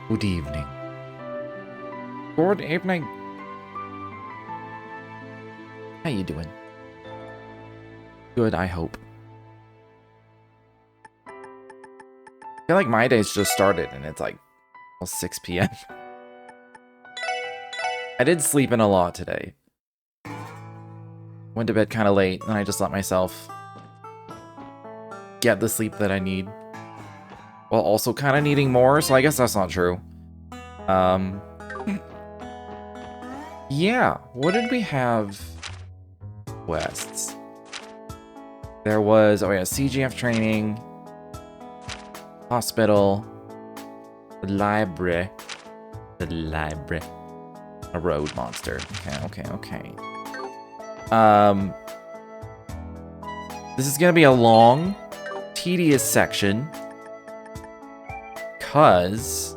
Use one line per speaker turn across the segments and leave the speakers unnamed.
Good evening. Good evening. How you doing? Good, I hope. I feel like my day's just started and it's like almost 6 p.m. I did sleep in a lot today. Went to bed kind of late and I just let myself get the sleep that I need. While also kind of needing more, so I guess that's not true. Yeah, what did we have? Quests. There was, oh yeah, CGF training, hospital, the library, a road monster. Okay. This is gonna be a long, tedious section, cause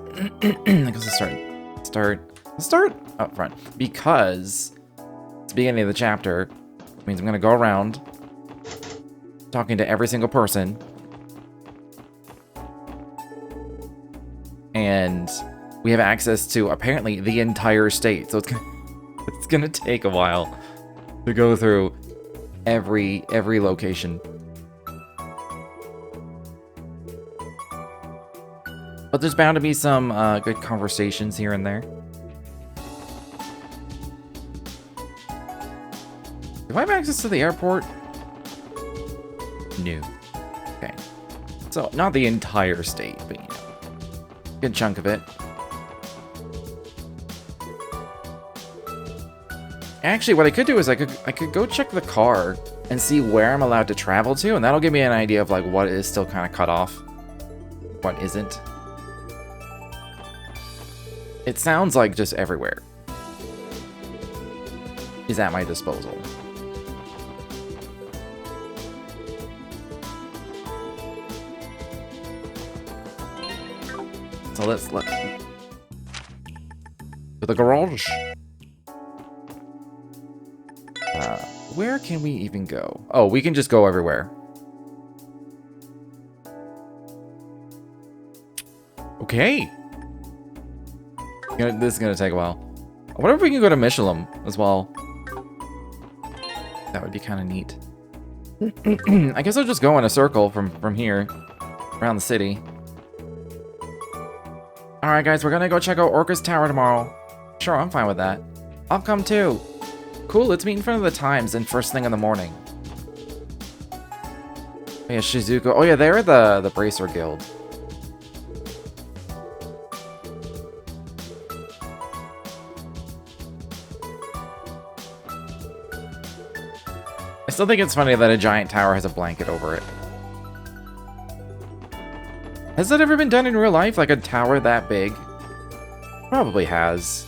let's start up front, because it's the beginning of the chapter. It means I'm gonna go around talking to every single person, and we have access to apparently the entire state, so it's gonna take a while to go through every location. But there's bound to be some good conversations here and there. Do I have access to the airport? No. Okay. So, not the entire state, but, you know, good chunk of it. Actually, what I could do is I could go check the car and see where I'm allowed to travel to, and that'll give me an idea of, like, what is still kind of cut off, what isn't. It sounds like just everywhere is at my disposal. So let's to the garage. Where can we even go? Oh, we can just go everywhere. Okay. This is gonna take a while. I wonder if we can go to Michelin as well. That would be kind of neat. I guess I'll just go in a circle from here, around the city. Alright guys, we're gonna go check out Orca's Tower tomorrow. Sure, I'm fine with that. I'll come too. Cool, let's meet in front of the Times and first thing in the morning. Oh yeah, Shizuko. Oh yeah, they're the Bracer Guild. I still think it's funny that a giant tower has a blanket over it. Has that ever been done in real life? Like a tower that big? Probably has.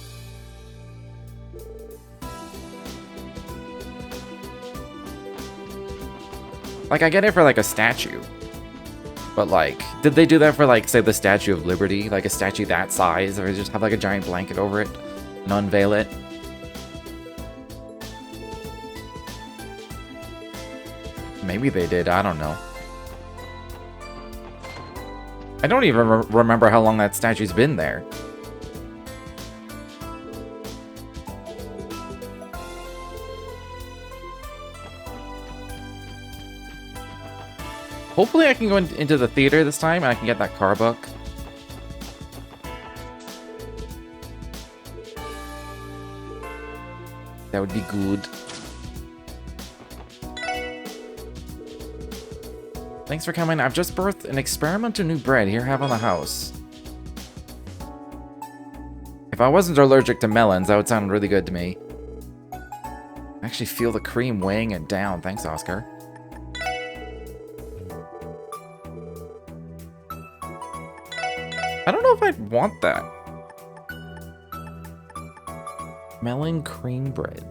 Like, I get it for, like, a statue. But, like, did they do that for, like, say, the Statue of Liberty? Like, a statue that size? Or just have, like, a giant blanket over it? And unveil it? Maybe they did, I don't know. I don't even remember how long that statue's been there. Hopefully I can go into the theater this time and I can get that car book. That would be good. Thanks for coming. I've just birthed an experimental new bread. Here, have on the house. If I wasn't allergic to melons, that would sound really good to me. I actually feel the cream weighing it down. Thanks, Oscar. I don't know if I'd want that. Melon cream bread.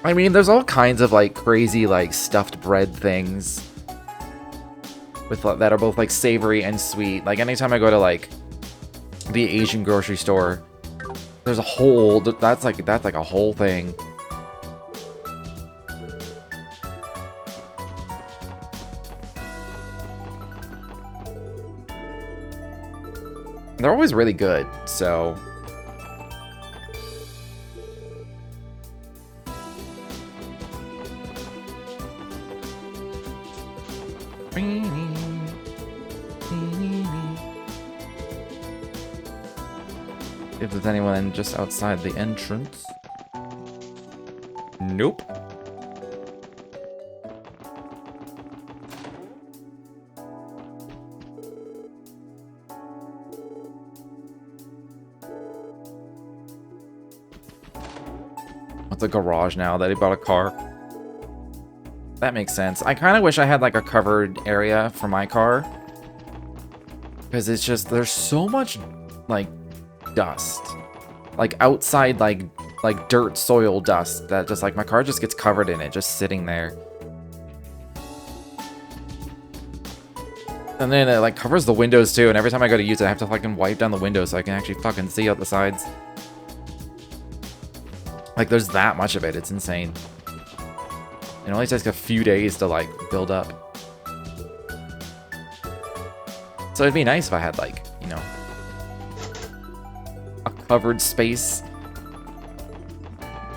I mean, there's all kinds of, like, crazy, like, stuffed bread things. That are both, like, savory and sweet. Like, anytime I go to, like, the Asian grocery store, there's a whole... That's like a whole thing. They're always really good, so... If there's anyone just outside the entrance. Nope. It's a garage now that he bought a car. That makes sense. I kind of wish I had like a covered area for my car. Because it's just, there's so much like dust. Like outside like dirt, soil dust that just like my car just gets covered in it, just sitting there. And then it like covers the windows too, and every time I go to use it I have to fucking wipe down the windows so I can actually fucking see out the sides. Like there's that much of it, it's insane. It only takes a few days to like build up. So it'd be nice if I had like, you know, a covered space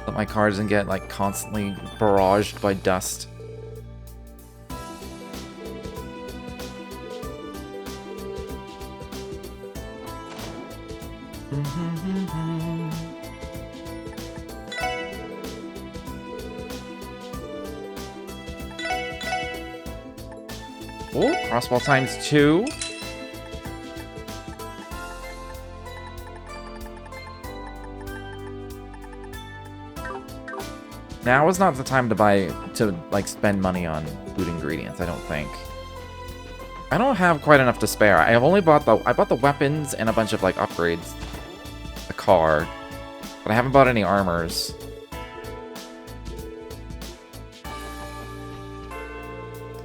that my car doesn't get like constantly barraged by dust. Oh, crossbow ×2. Now is not the time to like spend money on food ingredients, I don't think. I don't have quite enough to spare. I have only bought the weapons and a bunch of like upgrades. The car. But I haven't bought any armors.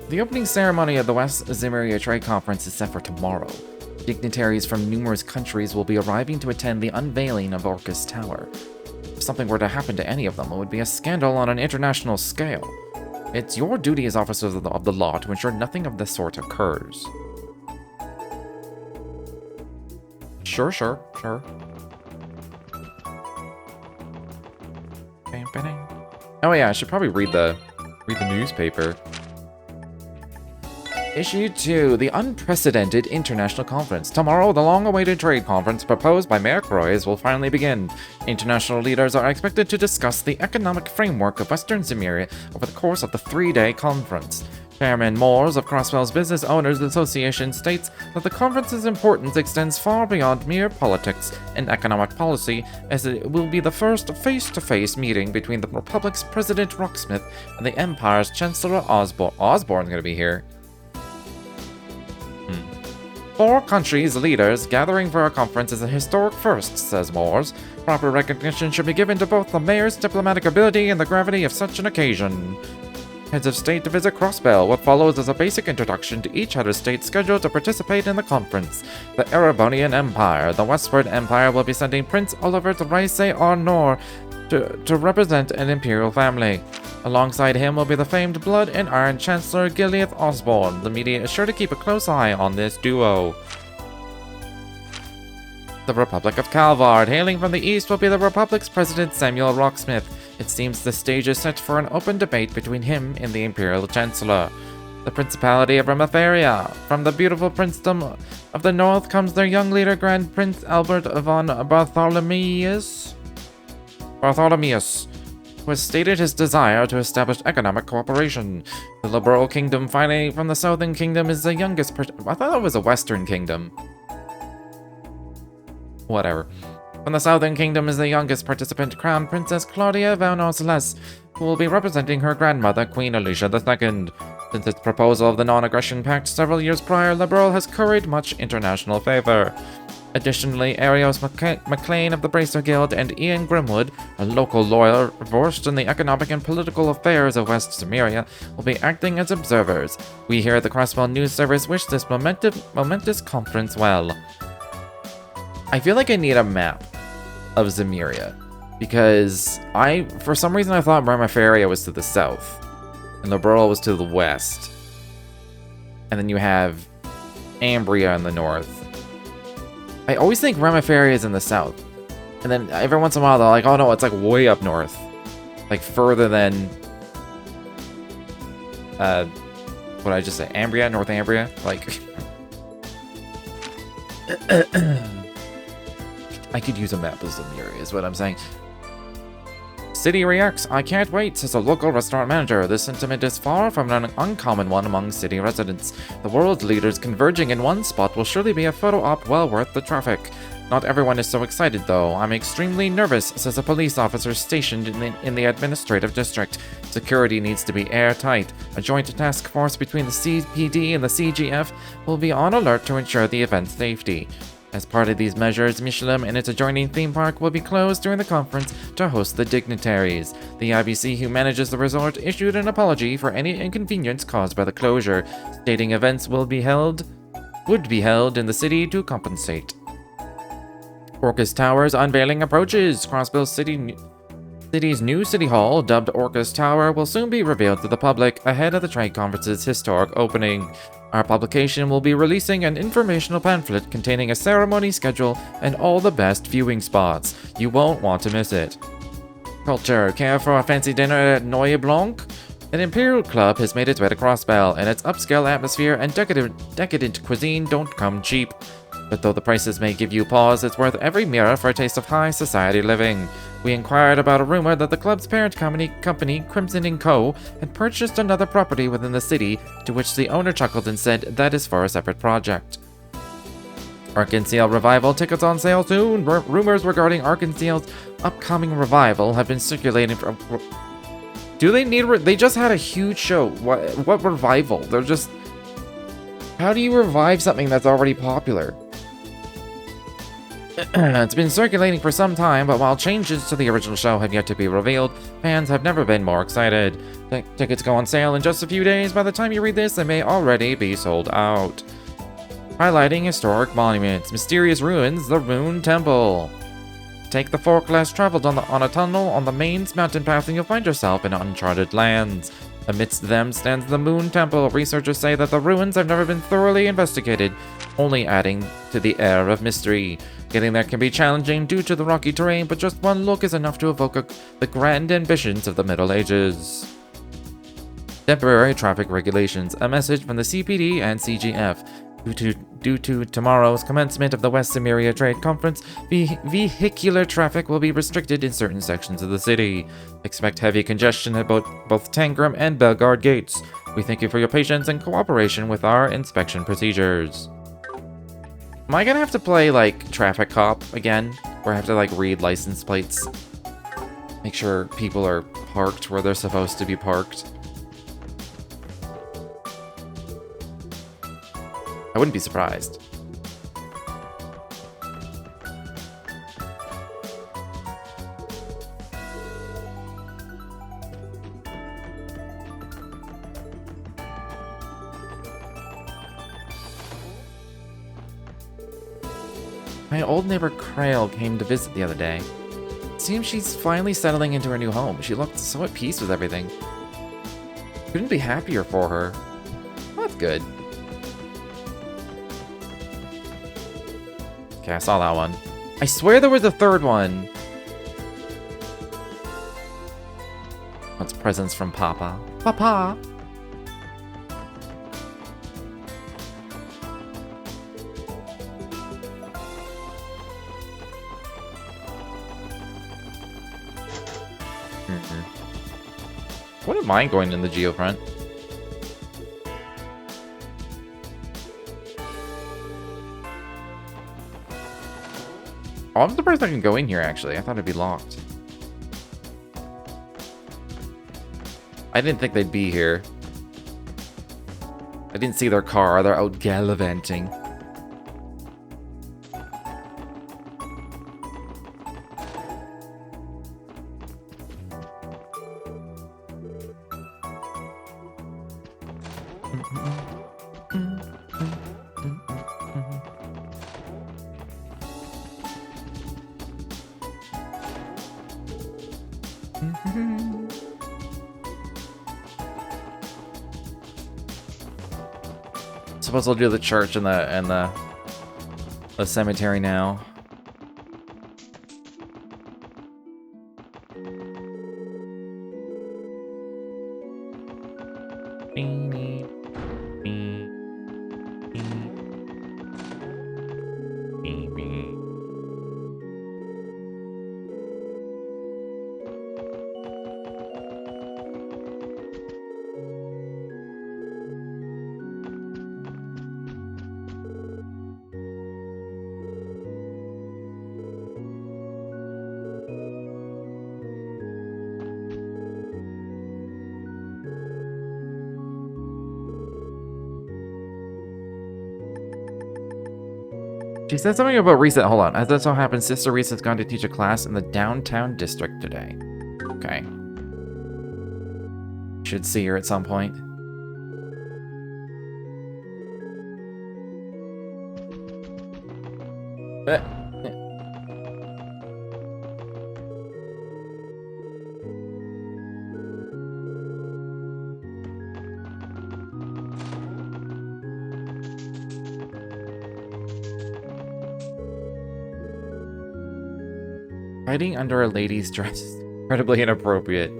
The opening ceremony of the West Zemuria Trade Conference is set for tomorrow. Dignitaries from numerous countries will be arriving to attend the unveiling of Orcus Tower. If something were to happen to any of them, it would be a scandal on an international scale. It's your duty as officers of the law to ensure nothing of this sort occurs. Sure. Oh yeah, I should probably read the newspaper. Issue 2, the Unprecedented International Conference. Tomorrow, the long-awaited trade conference proposed by Mayor Croix will finally begin. International leaders are expected to discuss the economic framework of Western Zemuria over the course of the 3-day conference. Chairman Moores of Crosswell's Business Owners Association states that the conference's importance extends far beyond mere politics and economic policy, as it will be the first face-to-face meeting between the Republic's President Rocksmith and the Empire's Chancellor Osborne. Osborne's gonna be here. 4 countries' leaders gathering for a conference is a historic first, says Moores. Proper recognition should be given to both the mayor's diplomatic ability and the gravity of such an occasion. Heads of state to visit Crossbell. What follows is a basic introduction to each head of state scheduled to participate in the conference. The Erebonian Empire. The Westward Empire will be sending Prince Oliver to Raise-Ar-Nor to represent an imperial family. Alongside him will be the famed Blood and Iron Chancellor Gileath Osborne. The media is sure to keep a close eye on this duo. The Republic of Calvard. Hailing from the east will be the Republic's President Samuel Rocksmith. It seems the stage is set for an open debate between him and the Imperial Chancellor. The Principality of Rematharia. From the beautiful princedom of the north comes their young leader, Grand Prince Albert von Bartholomeus, who has stated his desire to establish economic cooperation. The Liberal Kingdom, finally, from the Southern Kingdom, is the youngest I thought it was a Western Kingdom. Whatever. From the Southern Kingdom is the youngest participant, Crown Princess Claudia von Orceles, who will be representing her grandmother, Queen Alicia II. Since its proposal of the Non-Aggression Pact several years prior, Liberal has curried much international favor. Additionally, Arios MacLean of the Bracer Guild and Ian Grimwood, a local lawyer versed in the economic and political affairs of West Zemuria, will be acting as observers. We here at the Crosswell News Service wish this momentous conference well. I feel like I need a map of Zemuria, because for some reason I thought Rematharia was to the south, and Liberal was to the west. And then you have Ambria in the north. I always think Remiferia is in the south. And then every once in a while they're like, oh no, it's like way up north. Like further than... what did I just say? Ambria? North Ambria? Like... I could use a map of some area, is what I'm saying. City reacts, I can't wait, says a local restaurant manager. This sentiment is far from an uncommon one among city residents. The world leaders converging in one spot will surely be a photo op well worth the traffic. Not everyone is so excited though. I'm extremely nervous, says a police officer stationed in the administrative district. Security needs to be airtight. A joint task force between the CPD and the CGF will be on alert to ensure the event's safety. As part of these measures, Michelin and its adjoining theme park will be closed during the conference to host the dignitaries. The IBC who manages the resort issued an apology for any inconvenience caused by the closure, stating events would be held in the city to compensate. Orcus Tower's unveiling approaches. Crossville City's new city hall, dubbed Orcus Tower, will soon be revealed to the public ahead of the trade conference's historic opening. Our publication will be releasing an informational pamphlet containing a ceremony schedule and all the best viewing spots. You won't want to miss it. Culture. Care for a fancy dinner at Noye Blanc? An Imperial Club has made its way to Crossbell, and its upscale atmosphere and decadent cuisine don't come cheap. But though the prices may give you pause, it's worth every mirror for a taste of high society living. We inquired about a rumor that the club's parent company Crimson & Co. had purchased another property within the city, to which the owner chuckled and said that is for a separate project. Arkansas Revival tickets on sale soon. Rumors regarding Arkansas's upcoming revival have been circulating for... Do they need... They just had a huge show. What revival? They're just... How do you revive something that's already popular? It's been circulating for some time, but while changes to the original show have yet to be revealed, fans have never been more excited. Tickets go on sale in just a few days. By the time you read this, they may already be sold out. Highlighting historic monuments. Mysterious ruins, the Rune Temple. Take the fork less traveled on a tunnel on the Main's mountain path and you'll find yourself in uncharted lands. Amidst them stands the Moon Temple. Researchers say that the ruins have never been thoroughly investigated, only adding to the air of mystery. Getting there can be challenging due to the rocky terrain, but just one look is enough to evoke the grand ambitions of the Middle Ages. Temporary traffic regulations. A message from the CPD and CGF. Due to tomorrow's commencement of the West Cimmeria Trade Conference, vehicular traffic will be restricted in certain sections of the city. Expect heavy congestion at both Tangram and Bellegarde gates. We thank you for your patience and cooperation with our inspection procedures. Am I gonna have to play, like, traffic cop again? Or have to, like, read license plates? Make sure people are parked where they're supposed to be parked? I wouldn't be surprised. My old neighbor Krail came to visit the other day. It seems she's finally settling into her new home. She looked so at peace with everything. Couldn't be happier for her. Well, that's good. Okay, I saw that one. I swear there was a third one. What's presents from Papa? Papa! Wouldn't mind going in the geofront. Oh, I'm surprised I can go in here, actually. I thought it'd be locked. I didn't think they'd be here. I didn't see their car. They're out gallivanting. Suppose I'll do the church and the a cemetery now. She said something about Risa. Hold on. As that so happens, Sister Risa's gone to teach a class in the downtown district today. Okay. Should see her at some point. Hiding under a lady's dress is incredibly inappropriate.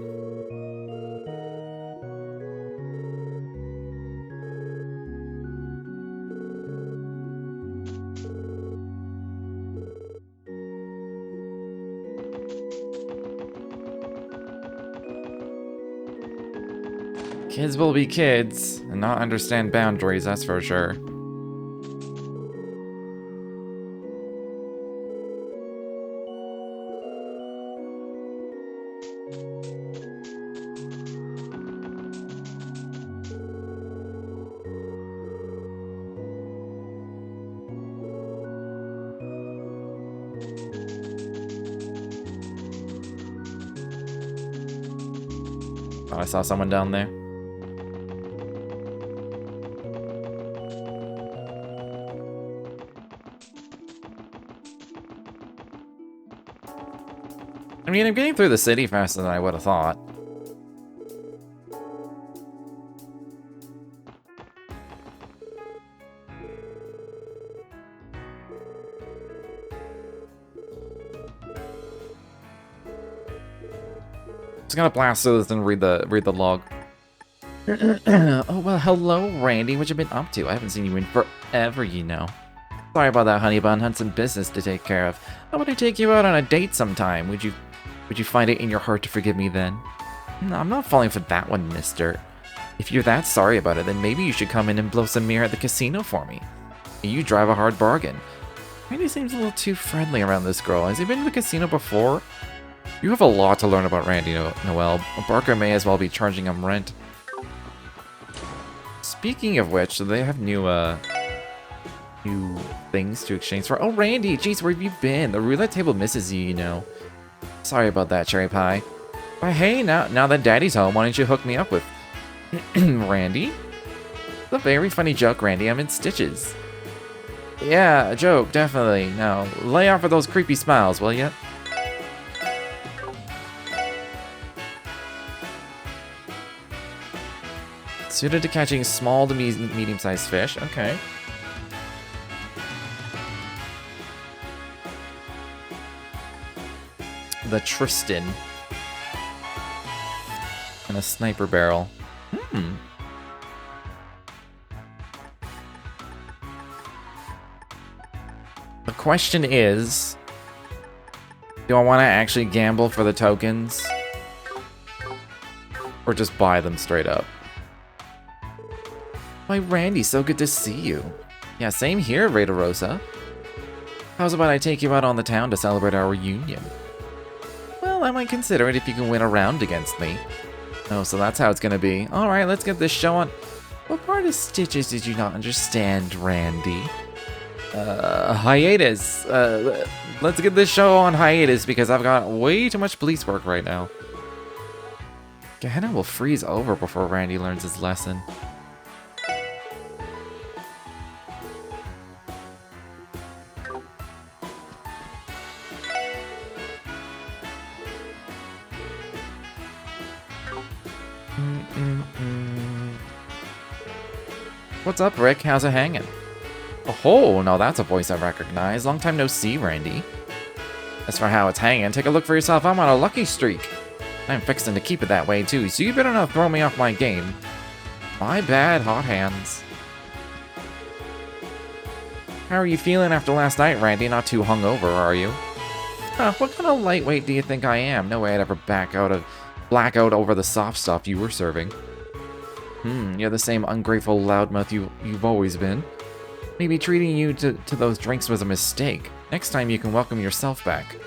Kids will be kids and not understand boundaries, that's for sure. Thought I saw someone down there. I mean, I'm getting through the city faster than I would have thought. Just gonna blast through this and read the log. Oh well, hello, Randy. What you been up to? I haven't seen you in forever, you know. Sorry about that, honey bun. Had some business to take care of. How about I take you out on a date sometime? Would you find it in your heart to forgive me then? No, I'm not falling for that one, mister. If you're that sorry about it, then maybe you should come in and blow some mirror at the casino for me. You drive a hard bargain. Randy seems a little too friendly around this girl. Has he been to the casino before? You have a lot to learn about Randy, Noel. Barker may as well be charging him rent. Speaking of which, do they have new things to exchange for? Oh, Randy, jeez, where have you been? The roulette table misses you, you know. Sorry about that, Cherry Pie. But hey, now that Daddy's home, why don't you hook me up with Randy? It's a very funny joke, Randy. I'm in stitches. Yeah, a joke, definitely. Now, lay off of those creepy smiles, will ya? Suited to catching small to medium-sized fish. Okay. The Tristan. And a sniper barrel. The question is, do I want to actually gamble for the tokens? Or just buy them straight up? Why, Randy, so good to see you. Yeah, same here, Rita Rosa. How's about I take you out on the town to celebrate our reunion? Well, I might consider it if you can win a round against me. Oh, so that's how it's gonna be. Alright, let's get this show on. What part of Stitches did you not understand, Randy? Hiatus. Let's get this show on hiatus because I've got way too much police work right now. Gehenna will freeze over before Randy learns his lesson. What's up, Rick? How's it hanging? Oh, now that's a voice I recognize. Long time no see, Randy. As for how it's hanging, take a look for yourself. I'm on a lucky streak. I'm fixing to keep it that way, too, so you better not throw me off my game. My bad, hot hands. How are you feeling after last night, Randy? Not too hungover, are you? What kind of lightweight do you think I am? No way I'd ever black out over the soft stuff you were serving. You're the same ungrateful loudmouth you've always been. Maybe treating you to those drinks was a mistake. Next time you can welcome yourself back.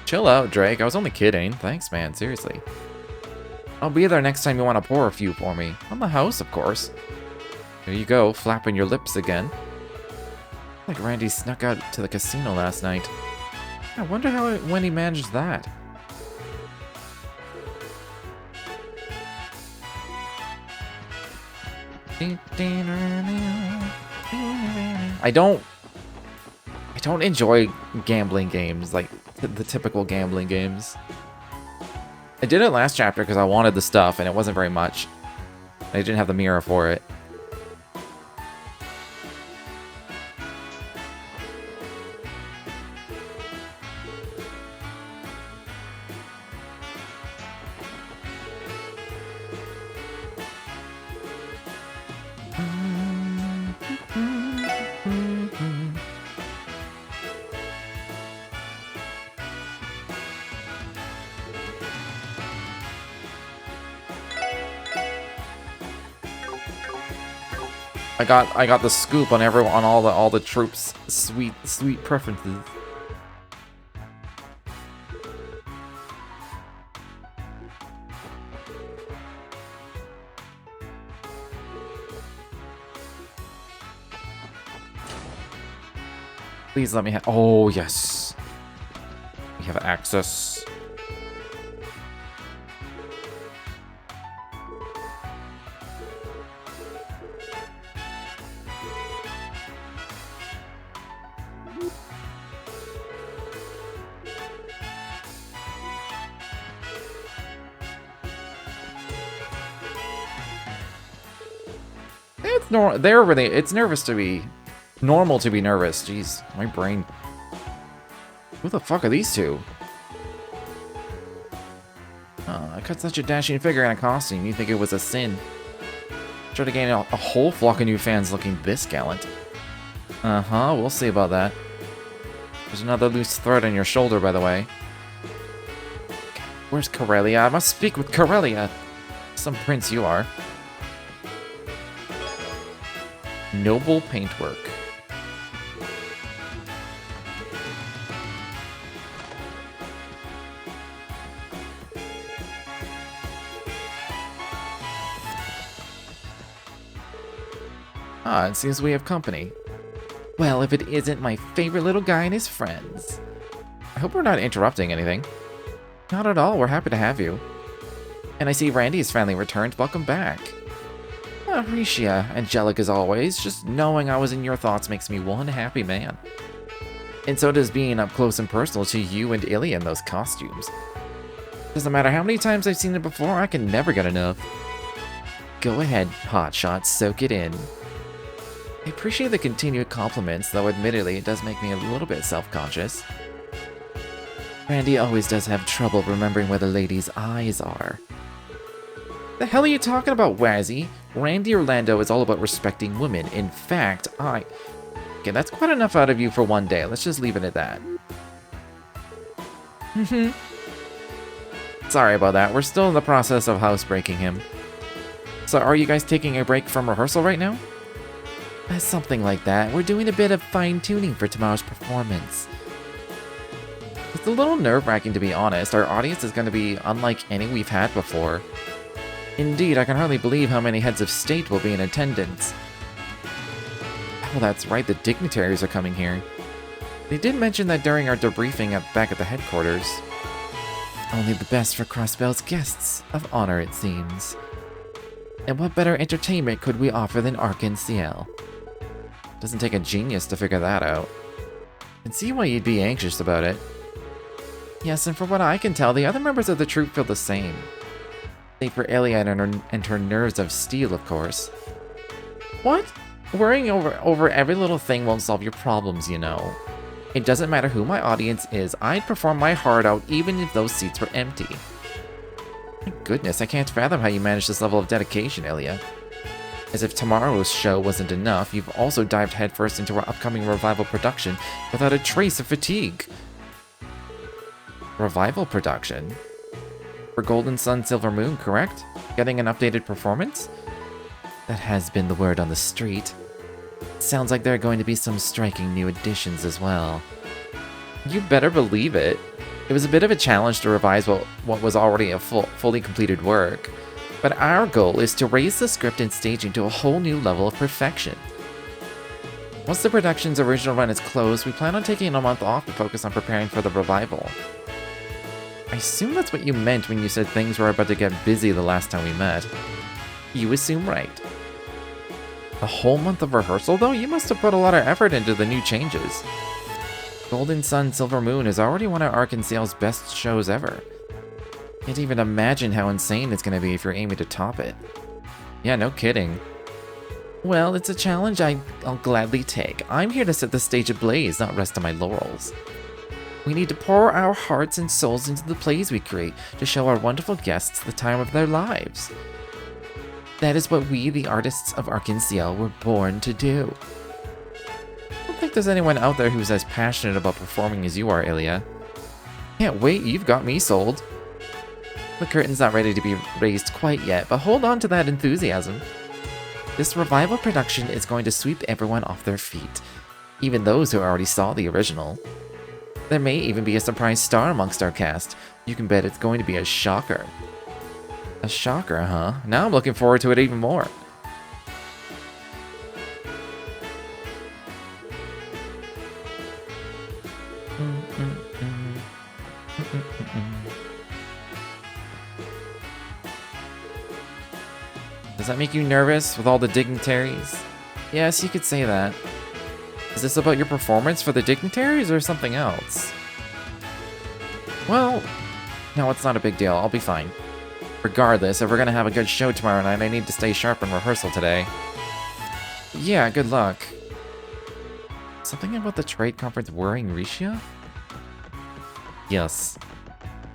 Chill out, Drake. I was only kidding. Thanks, man. Seriously. I'll be there next time you want to pour a few for me. On the house, of course. There you go, flapping your lips again. Like Randy snuck out to the casino last night. I wonder when he managed that. I don't enjoy gambling games, like the typical gambling games. I did it last chapter because I wanted the stuff and it wasn't very much. I didn't have the mirror for it. I got the scoop on all the troops' sweet preferences. Please let me have. Oh yes, we have access. It's nervous to be normal to be nervous. Jeez, my brain. Who the fuck are these two? I cut such a dashing figure in a costume. You'd think it was a sin. Try to gain a whole flock of new fans looking this gallant. We'll see about that. There's another loose thread on your shoulder, by the way. Where's Corellia? I must speak with Corellia. Some prince you are. Noble paintwork. It seems we have company. Well, if it isn't my favorite little guy and his friends. I hope we're not interrupting anything. Not at all, we're happy to have you. And I see Randy's finally returned. Welcome back. Risha, angelic as always. Just knowing I was in your thoughts makes me one happy man. And so does being up close and personal to you and Ilya in those costumes. Doesn't matter how many times I've seen it before, I can never get enough. Go ahead, hotshot, soak it in. I appreciate the continued compliments, though admittedly it does make me a little bit self-conscious. Randy always does have trouble remembering where the lady's eyes are. The hell are you talking about, Wazzy? Randy Orlando is all about respecting women. In fact, Okay, that's quite enough out of you for one day. Let's just leave it at that. Sorry about that. We're still in the process of housebreaking him. So are you guys taking a break from rehearsal right now? Something like that. We're doing a bit of fine-tuning for tomorrow's performance. It's a little nerve-wracking, to be honest. Our audience is going to be unlike any we've had before. Indeed, I can hardly believe how many heads of state will be in attendance. Oh, that's right, the dignitaries are coming here. They did mention that during our debriefing back at the headquarters. Only the best for Crossbell's guests of honor, it seems. And what better entertainment could we offer than Arc-en-Ciel? Doesn't take a genius to figure that out. And see why you'd be anxious about it. Yes, and from what I can tell, the other members of the troupe feel the same. Save for Ilya and her nerves of steel, of course. What? Worrying over every little thing won't solve your problems, you know. It doesn't matter who my audience is, I'd perform my heart out even if those seats were empty. My goodness, I can't fathom how you manage this level of dedication, Ilya. As if tomorrow's show wasn't enough, you've also dived headfirst into our upcoming revival production without a trace of fatigue. Revival production? For Golden Sun, Silver Moon, correct? Getting an updated performance? That has been the word on the street. Sounds like there are going to be some striking new additions as well. You better believe it. It was a bit of a challenge to revise what was already a fully completed work. But our goal is to raise the script and staging to a whole new level of perfection. Once the production's original run is closed, we plan on taking a month off to focus on preparing for the revival. I assume that's what you meant when you said things were about to get busy the last time we met. You assume right. A whole month of rehearsal, though? You must have put a lot of effort into the new changes. Golden Sun, Silver Moon is already one of Arkansas's best shows ever. Can't even imagine how insane it's going to be if you're aiming to top it. Yeah, no kidding. Well, it's a challenge I'll gladly take. I'm here to set the stage ablaze, not rest on my laurels. We need to pour our hearts and souls into the plays we create to show our wonderful guests the time of their lives. That is what we, the artists of Arkansas, were born to do. I don't think there's anyone out there who's as passionate about performing as you are, Ilya. Can't wait, you've got me sold. The curtain's not ready to be raised quite yet, but hold on to that enthusiasm. This revival production is going to sweep everyone off their feet, even those who already saw the original. There may even be a surprise star amongst our cast. You can bet it's going to be a shocker. A shocker, huh? Now I'm looking forward to it even more. Does that make you nervous with all the dignitaries? Yes, you could say that. Is this about your performance for the dignitaries or something else? Well, no, it's not a big deal. I'll be fine. Regardless, if we're gonna have a good show tomorrow night, I need to stay sharp in rehearsal today. Yeah, good luck. Something about the trade conference worrying Risha? Yes.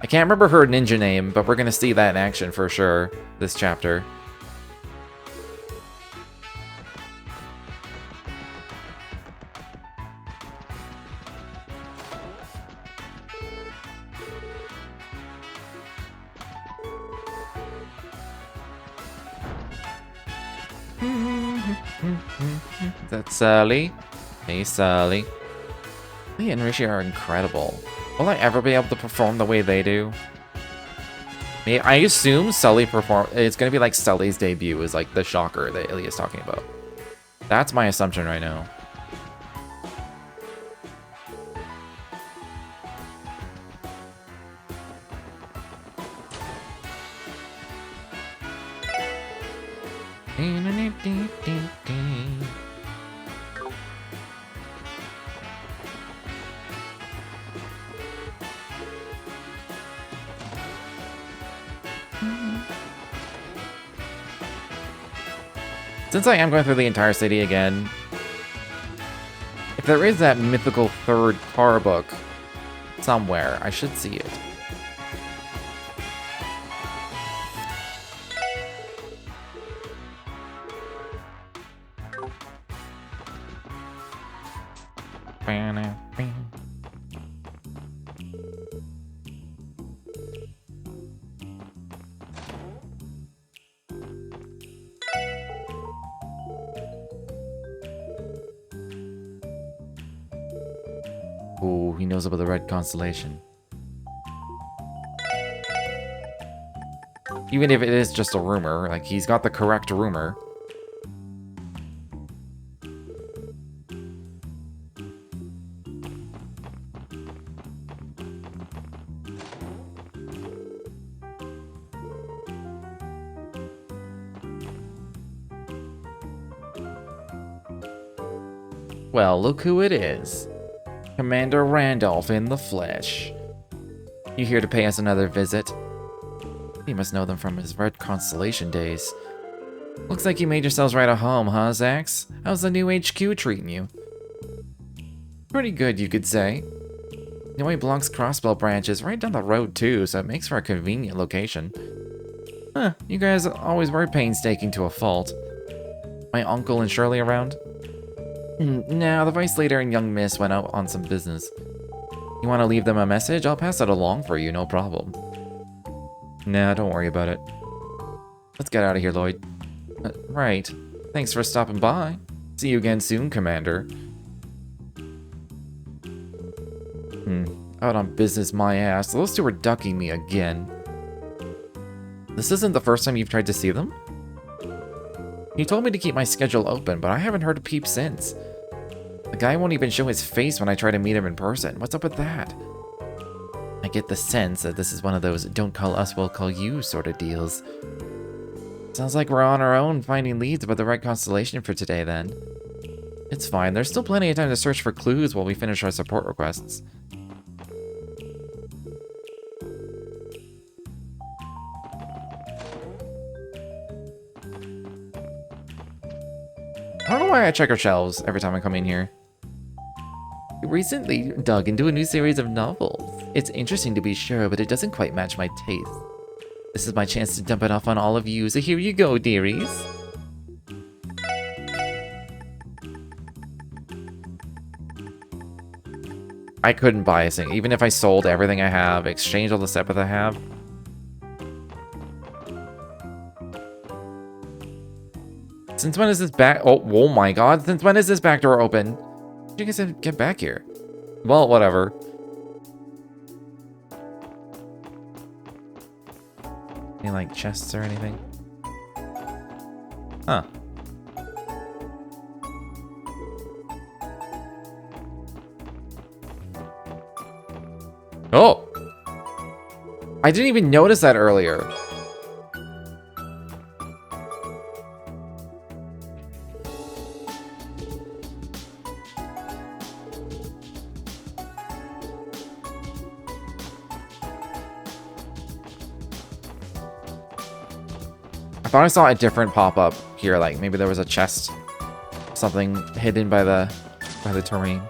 I can't remember her ninja name, but we're gonna see that in action for sure, this chapter. Is that Sally? Hey, Sally. Lee and Rishi are incredible. Will I ever be able to perform the way they do? I assume Sully it's gonna be like Sully's debut is like the shocker that Ilya's talking about. That's my assumption right now. Since I am going through the entire city again, if there is that mythical third car book somewhere, I should see it. Ooh, he knows about the red constellation. Even if it is just a rumor, like, he's got the correct rumor. Well, look who it is. Commander Randolph in the flesh. You here to pay us another visit? He must know them from his red constellation days. Looks like you made yourselves right at home, huh, Zax? How's the new HQ treating you? Pretty good, you could say. Noe Blanc's Crossbell branch is right down the road too, so it makes for a convenient location. Huh, you guys always were painstaking to a fault. My uncle and Shirley around? No, the vice leader and young miss went out on some business. You want to leave them a message? I'll pass it along for you, no problem. Nah, don't worry about it. Let's get out of here, Lloyd. Right. Thanks for stopping by. See you again soon, Commander. Out on business my ass. Those two are ducking me again. This isn't the first time you've tried to see them? He told me to keep my schedule open, but I haven't heard a peep since. The guy won't even show his face when I try to meet him in person. What's up with that? I get the sense that this is one of those don't call us, we'll call you sort of deals. Sounds like we're on our own finding leads about the right constellation for today then. It's fine, there's still plenty of time to search for clues while we finish our support requests. I don't know why I check our shelves every time I come in here. We recently dug into a new series of novels. It's interesting to be sure, but it doesn't quite match my taste. This is my chance to dump it off on all of you, so here you go, dearies. I couldn't buy a thing, even if I sold everything I have, exchanged all the stuff that I have. Since when is this back? Oh my god! Since when is this back door open? You guys have to get back here. Well, whatever. Any like chests or anything? Huh. Oh! I didn't even notice that earlier. I thought I saw a different pop-up here, like maybe there was a chest, something hidden by the terrain.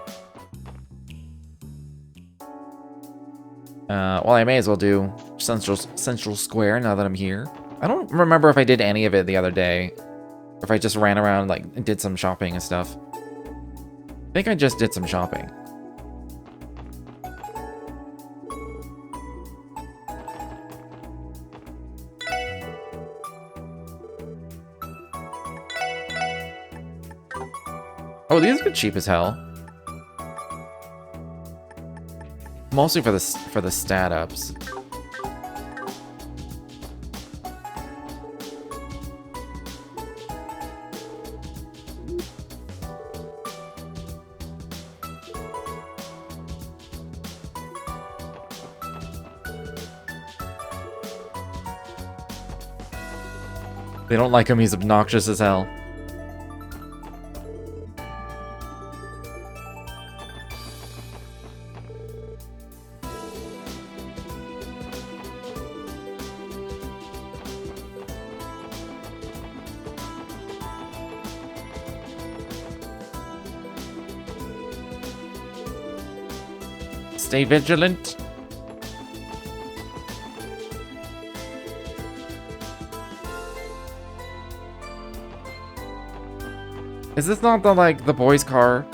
Well, I may as well do Central Square now that I'm here. I don't remember if I did any of it the other day, or if I just ran around like and did some shopping and stuff. I think I just did some shopping. Oh, these are cheap as hell. Mostly for the stat ups. They don't like him, he's obnoxious as hell. Stay vigilant. Is this not the boys' car?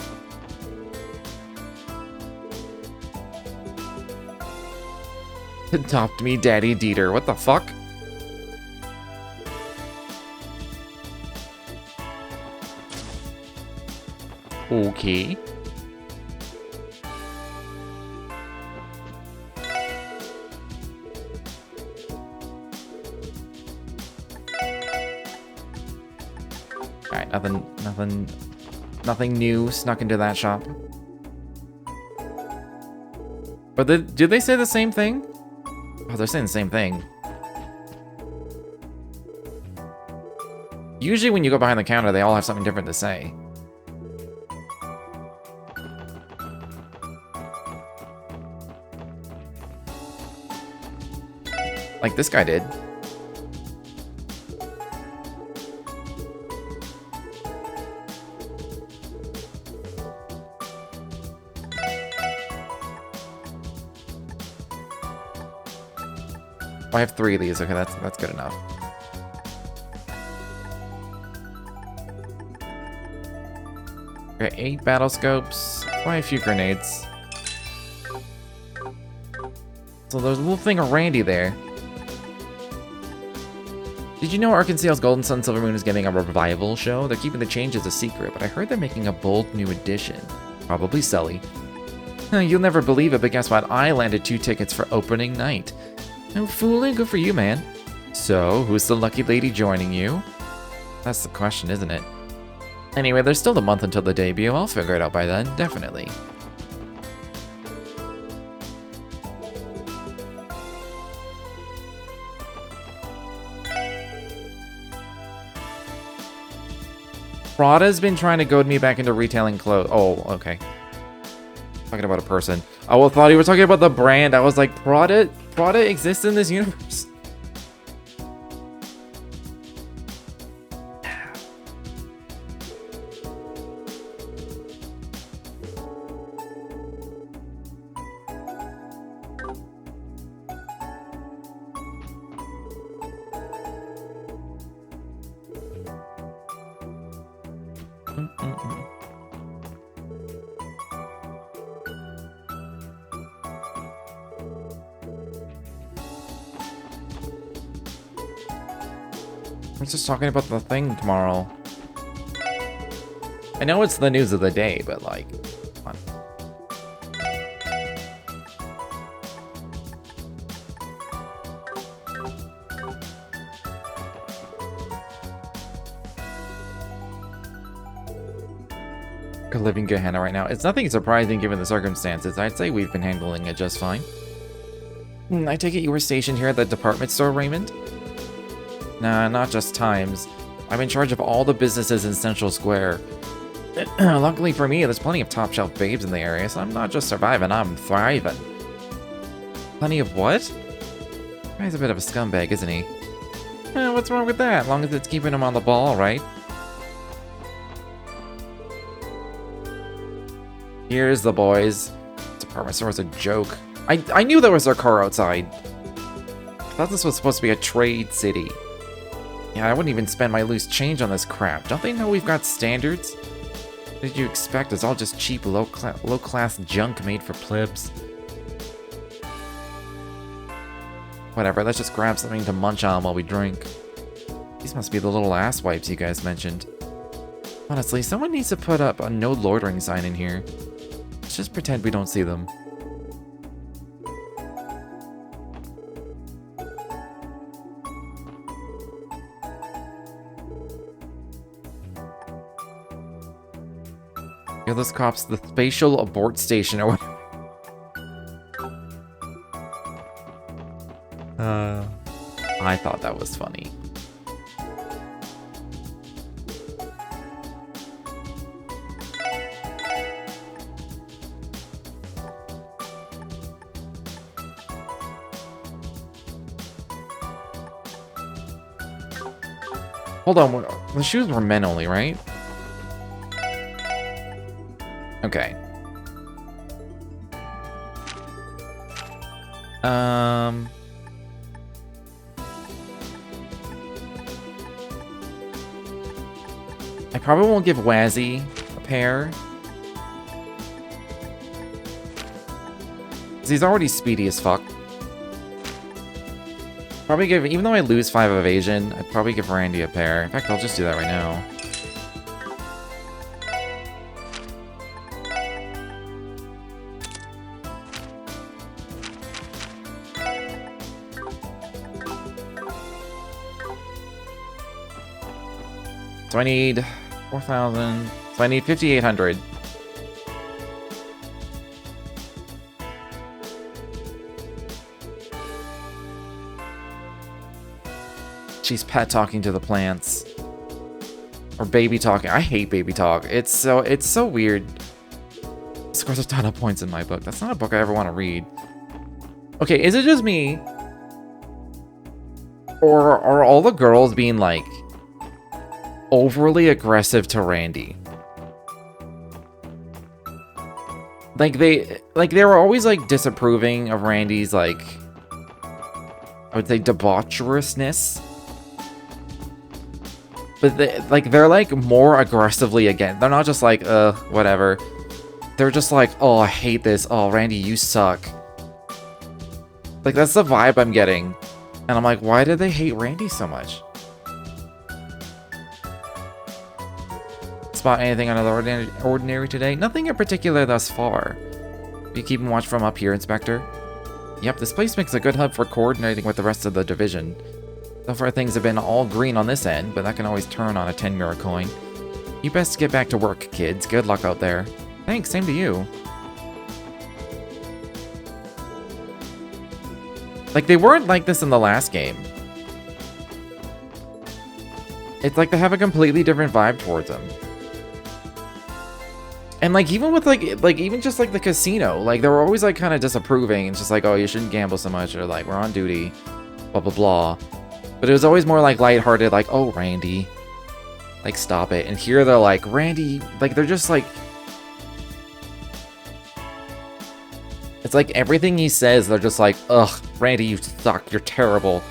Adopt me, Daddy Dieter. What the fuck? Okay. Alright, nothing new snuck into that shop. But do they say the same thing? Oh, they're saying the same thing. Usually when you go behind the counter, they all have something different to say. Like this guy did. I have 3 of these. Okay, that's good enough. Okay, 8 battle scopes. Probably a few grenades. So there's a little thing of Randy there. Did you know Arkansas's Golden Sun Silver Moon is getting a revival show? They're keeping the changes a secret, but I heard they're making a bold new edition. Probably Sully. You'll never believe it, but guess what? I landed 2 tickets for opening night. No fooling, good for you, man. So, who's the lucky lady joining you? That's the question, isn't it? Anyway, there's still a month until the debut. I'll figure it out by then, definitely. Prada's been trying to goad me back into retailing clothes. Oh, okay. Talking about a person. I thought he was talking about the brand. I was like, Prada exists in this universe. We're just talking about the thing tomorrow. I know it's the news of the day, but like, come on. We're living Gehenna right now. It's nothing surprising given the circumstances. I'd say we've been handling it just fine. I take it you were stationed here at the department store, Raymond? Nah, not just Times. I'm in charge of all the businesses in Central Square. Luckily for me, there's plenty of top-shelf babes in the area, so I'm not just surviving, I'm thriving. Plenty of what? He's a bit of a scumbag, isn't he? What's wrong with that? As long as it's keeping him on the ball, right? Here's the boys. Department store was a joke. I knew there was their car outside. I thought this was supposed to be a trade city. Yeah, I wouldn't even spend my loose change on this crap. Don't they know we've got standards? What did you expect? It's all just cheap, low-class junk made for plebs. Whatever, let's just grab something to munch on while we drink. These must be the little ass wipes you guys mentioned. Honestly, someone needs to put up a no loitering sign in here. Let's just pretend we don't see them. Yeah, those cops, the spatial abort station or whatever. I thought that was funny. Hold on, the shoes were men only, right? Okay. I probably won't give Wazzy a pair. 'Cause he's already speedy as fuck. Probably give, even though I lose 5 evasion, I'd probably give Randy a pair. In fact, I'll just do that right now. So I need 4,000. So I need 5,800. She's pet talking to the plants. Or baby talking. I hate baby talk. It's so weird. It scores a ton of points in my book. That's not a book I ever want to read. Okay, is it just me? Or are all the girls being like overly aggressive to Randy? Like they were always like disapproving of Randy's like I would say debaucherousness. But they're like more aggressively again. They're not just like, whatever. They're just like, oh, I hate this. Oh, Randy, you suck. Like, that's the vibe I'm getting. And I'm like, why do they hate Randy so much? Spot anything out of the ordinary today? Nothing in particular thus far. You keeping watch from up here, Inspector? Yep, this place makes a good hub for coordinating with the rest of the division. So far things have been all green on this end, but that can always turn on a 10-mirror coin. You best get back to work, kids. Good luck out there. Thanks, same to you. Like, they weren't like this in the last game. It's like they have a completely different vibe towards them. And like, even with like even just like the casino, like they were always like kind of disapproving. It's just like, oh, you shouldn't gamble so much, or like, we're on duty, blah, blah, blah. But it was always more like lighthearted, like, oh, Randy, like, stop it. And here they're like, Randy, like, they're just like, it's like everything he says, they're just like, ugh, Randy, you suck, you're terrible.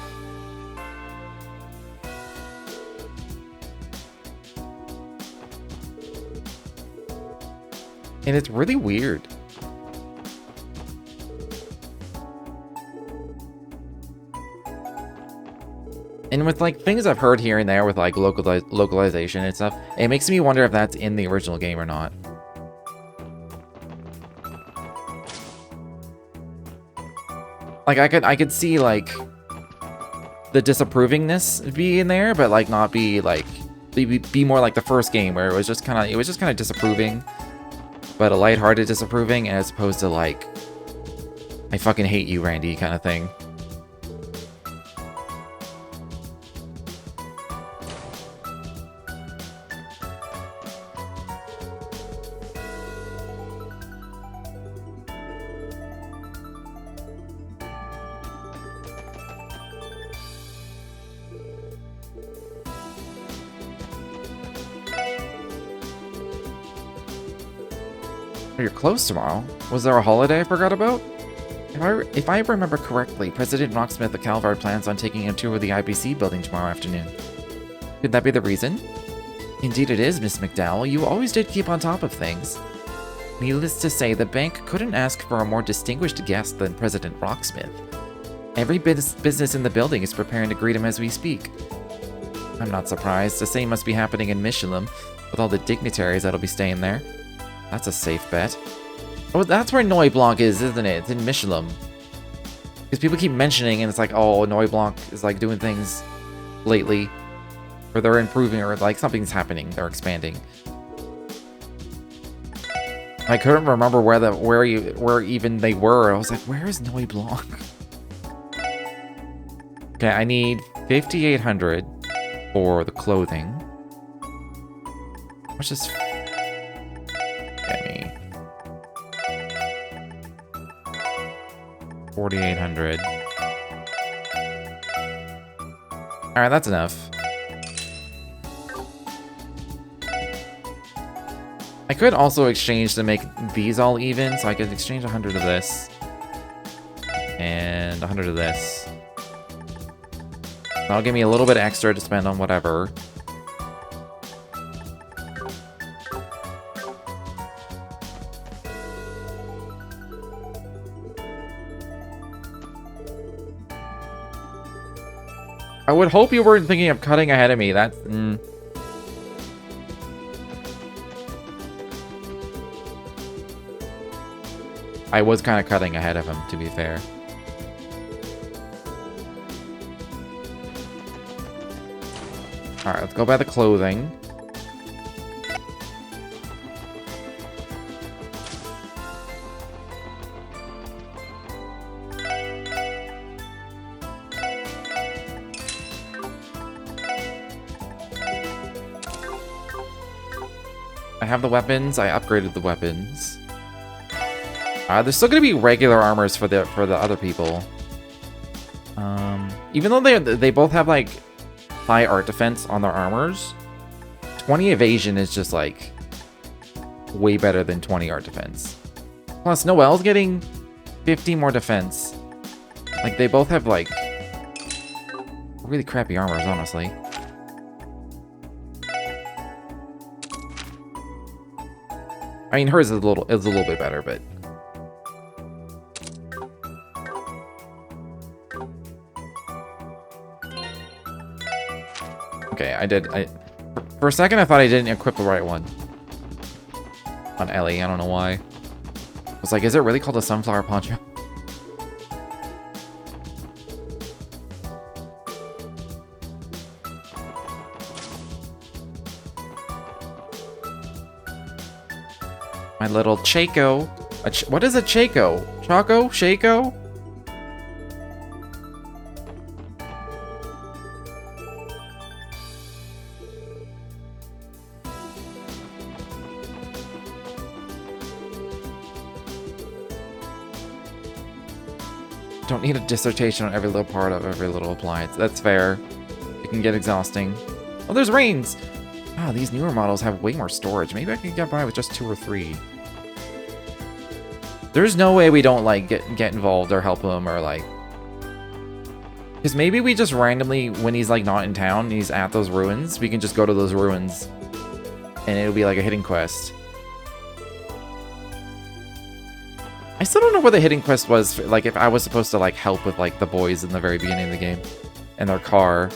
And it's really weird. And with like things I've heard here and there with like localization and stuff, it makes me wonder if that's in the original game or not. Like I could see like the disapprovingness be in there, but like not be like be more like the first game where it was just kind of disapproving, but a lighthearted disapproving, as opposed to like, I fucking hate you, Randy, kind of thing. You're closed tomorrow. Was there a holiday I forgot about? If I remember correctly, President Rocksmith of Calvard plans on taking a tour of the IBC building tomorrow afternoon. Could that be the reason? Indeed it is, Miss McDowell. You always did keep on top of things. Needless to say, the bank couldn't ask for a more distinguished guest than President Rocksmith. Every business in the building is preparing to greet him as we speak. I'm not surprised. The same must be happening in Michelin, with all the dignitaries that'll be staying there. That's a safe bet. Oh, that's where Noy Blanc is, isn't it? It's in Michelin. Because people keep mentioning, and it's like, oh, Noy Blanc is like doing things lately, or they're improving, or like something's happening. They're expanding. I couldn't remember where even they were. I was like, where is Noy Blanc? Okay, I need 5,800 for the clothing. What's this? Get me 4,800. All right, that's enough. I could also exchange to make these all even, so I could exchange 100 of this and 100 of this. That'll give me a little bit extra to spend on whatever. I would hope you weren't thinking of cutting ahead of me. That's... I was kind of cutting ahead of him, to be fair. Alright, let's go by the clothing. I have the weapons. I upgraded the weapons. There's still gonna be regular armors for the other people. Even though they both have like high art defense on their armors, 20 evasion is just like way better than 20 art defense. Plus, Noelle's getting 50 more defense. Like they both have like really crappy armors, honestly. I mean, hers is a little bit better, but okay, for a second I thought I didn't equip the right one on Ellie. I don't know why. I was like, is it really called a sunflower poncho? My little Chaco. What is a Chaco? Choco? Shaco? Don't need a dissertation on every little part of every little appliance. That's fair. It can get exhausting. Oh, there's Reigns! Ah, these newer models have way more storage. Maybe I can get by with just 2 or 3. There's no way we don't, like, get involved or help him or, like... Because maybe we just randomly, when he's, like, not in town and he's at those ruins, we can just go to those ruins. And it'll be, like, a hidden quest. I still don't know what the hidden quest was, like, if I was supposed to, like, help with, like, the boys in the very beginning of the game. And their car.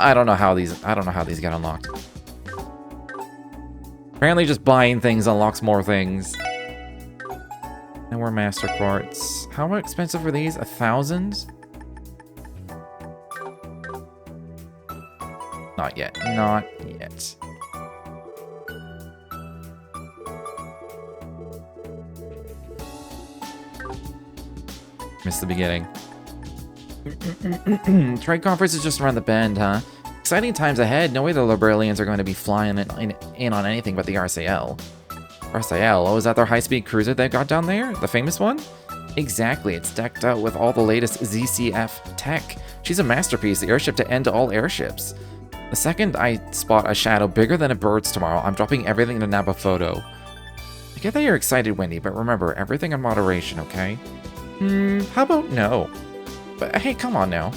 I don't know how these get unlocked. Apparently just buying things unlocks more things. And we're master quartz. How expensive are these? 1,000? Not yet. Not yet. Missed the beginning. Trade conference is just around the bend, huh? Exciting times ahead. No way the Libralians are going to be flying in on anything but the RSAL. RSAL? Oh, is that their high-speed cruiser they've got down there? The famous one? Exactly. It's decked out with all the latest ZCF tech. She's a masterpiece, the airship to end all airships. The second I spot a shadow bigger than a bird's tomorrow, I'm dropping everything to nab a photo. I get that you're excited, Wendy, but remember, everything in moderation, okay? How about no? But hey, come on now.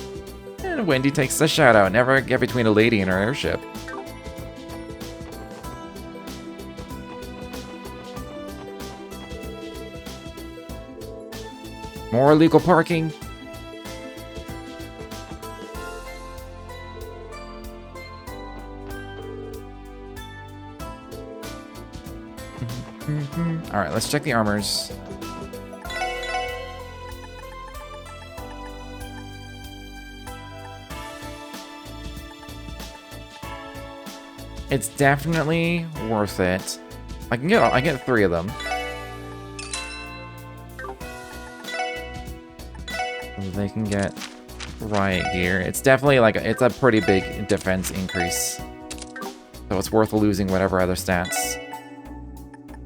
And Wendy takes the shout-out. Never get between a lady and her airship. More illegal parking. Alright, let's check the armors. It's definitely worth it. I get 3 of them. They can get riot gear. It's definitely like it's a pretty big defense increase. So it's worth losing whatever other stats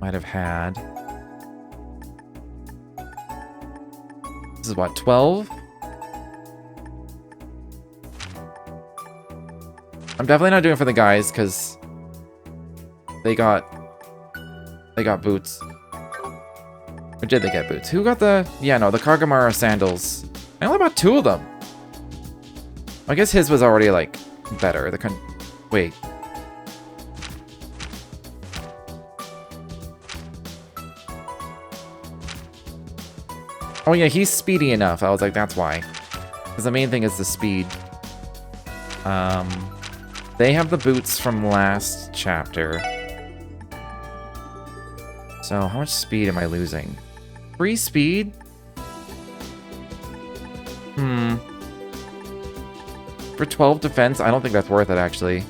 might have had. This is what, 12? I'm definitely not doing it for the guys because they got boots. Or did they get boots? Who got the... Yeah, no, the Kargamara sandals. I only bought 2 of them. I guess his was already, like, better. Wait. Oh, yeah, he's speedy enough. I was like, that's why. Because the main thing is the speed. They have the boots from last chapter. So, how much speed am I losing? 3 speed? For 12 defense, I don't think that's worth it, actually.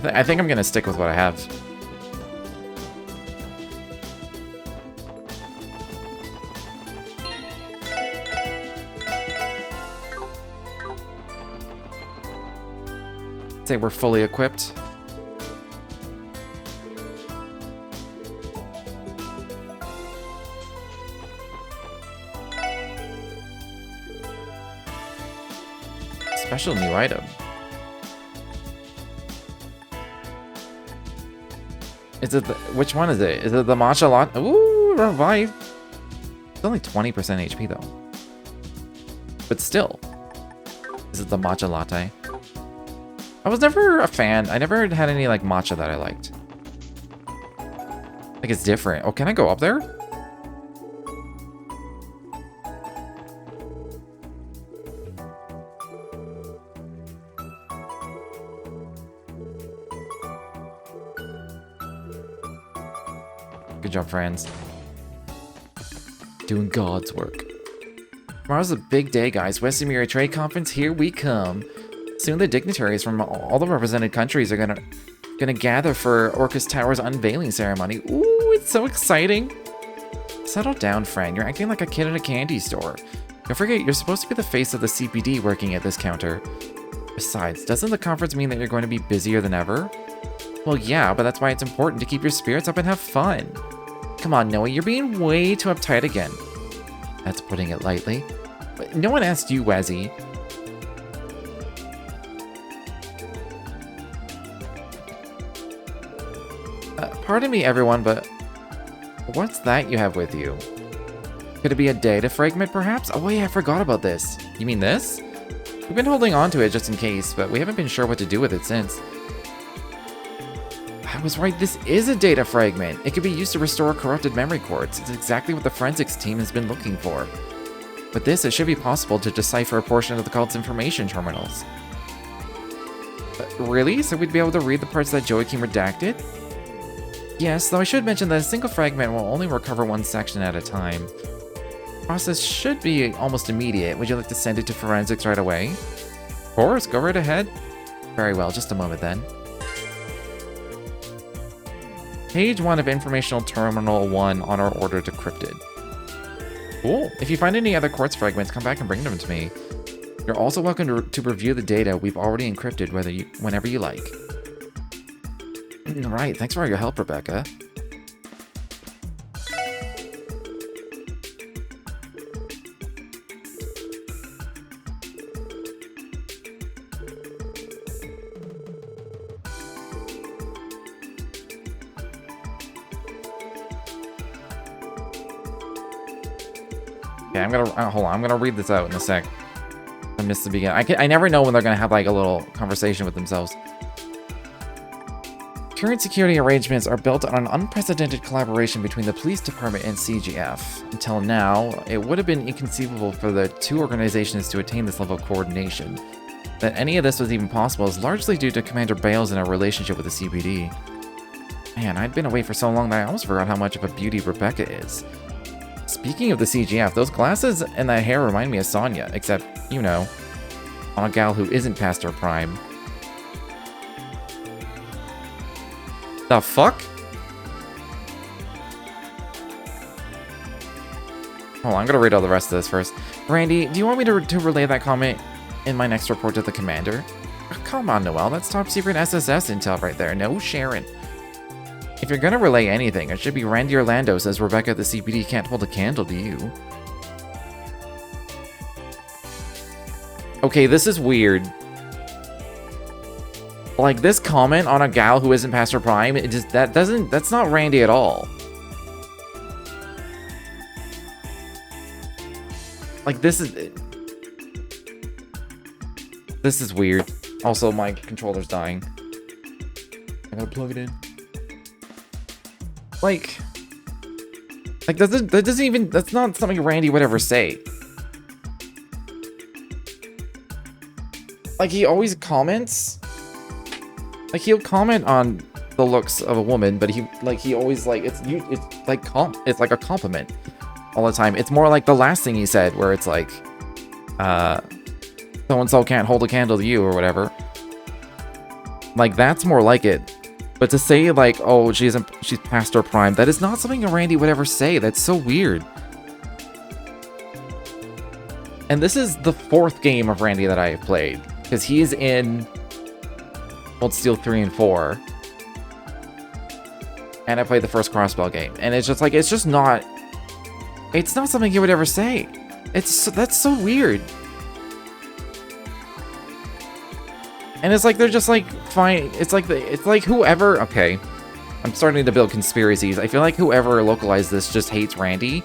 I think I'm gonna stick with what I have. Say we're fully equipped. Special new item. Is it which one is it? Is it the matcha latte? Ooh, revive. It's only 20% HP though. But still. Is it the matcha latte? I was never a fan. I never had any like matcha that I liked. Like it's different. Oh, can I go up there? Good job, friends. Doing God's work. Tomorrow's a big day, guys. West Amira Trade Conference, here we come. Soon the dignitaries from all the represented countries are gonna gather for Orcus Tower's unveiling ceremony. Ooh, it's so exciting. Settle down, friend. You're acting like a kid at a candy store. Don't forget, you're supposed to be the face of the CPD working at this counter. Besides, doesn't the conference mean that you're going to be busier than ever? Well, yeah, but that's why it's important to keep your spirits up and have fun. Come on, Noah, you're being way too uptight again. That's putting it lightly. But no one asked you, Wazzy. Pardon me, everyone, but what's that you have with you? Could it be a data fragment, perhaps? Oh, yeah, I forgot about this. You mean this? We've been holding on to it just in case, but we haven't been sure what to do with it since. I was right, this is a data fragment. It could be used to restore corrupted memory cords. It's exactly what the forensics team has been looking for. With this, it should be possible to decipher a portion of the cult's information terminals. Really? So we'd be able to read the parts that Joachim redacted? Yes, though I should mention that a single fragment will only recover one section at a time. The process should be almost immediate. Would you like to send it to forensics right away? Of course, go right ahead. Very well, just a moment then. Page 1 of Informational Terminal 1 on our order decrypted. Cool. If you find any other quartz fragments, come back and bring them to me. You're also welcome to review the data we've already encrypted whenever you like. Alright, thanks for all your help, Rebecca. Okay, I'm gonna hold on. I'm gonna read this out in a sec. I missed the beginning. I never know when they're gonna have like a little conversation with themselves. Current security arrangements are built on an unprecedented collaboration between the police department and CGF. Until now, it would have been inconceivable for the two organizations to attain this level of coordination. That any of this was even possible is largely due to Commander Bales and our relationship with the CPD. Man, I'd been away for so long that I almost forgot how much of a beauty Rebecca is. Speaking of the CGF, those glasses and that hair remind me of Sonya, except, you know, on a gal who isn't past her prime. The fuck? Hold on, I'm gonna read all the rest of this first. Randy, do you want me to relay that comment in my next report to the commander? Oh, come on, Noelle, that's top secret SSS intel right there. No sharing. If you're gonna relay anything, it should be Randy Orlando says Rebecca at the CPD can't hold a candle to you. Okay, this is weird. Like, this comment on a gal who isn't past her prime, it just, that's not Randy at all. Like, this is weird. Also, my controller's dying. I gotta plug it in. Like that doesn't even, that's not something Randy would ever say. Like, he always comments. Like, he'll comment on the looks of a woman, but he always, like, it's like a compliment all the time. It's more like the last thing he said, where it's like, so-and-so can't hold a candle to you, or whatever. Like, that's more like it. But to say, like, oh, she's past her prime, that is not something Randy would ever say. That's so weird. And this is the 4th game of Randy that I have played. Because he is in Cold Steel 3 and 4. And I played the first Crossbell game. And it's just like, it's not something he would ever say. That's so weird. And it's like, they're just like, fine. It's like whoever, okay. I'm starting to build conspiracies. I feel like whoever localized this just hates Randy.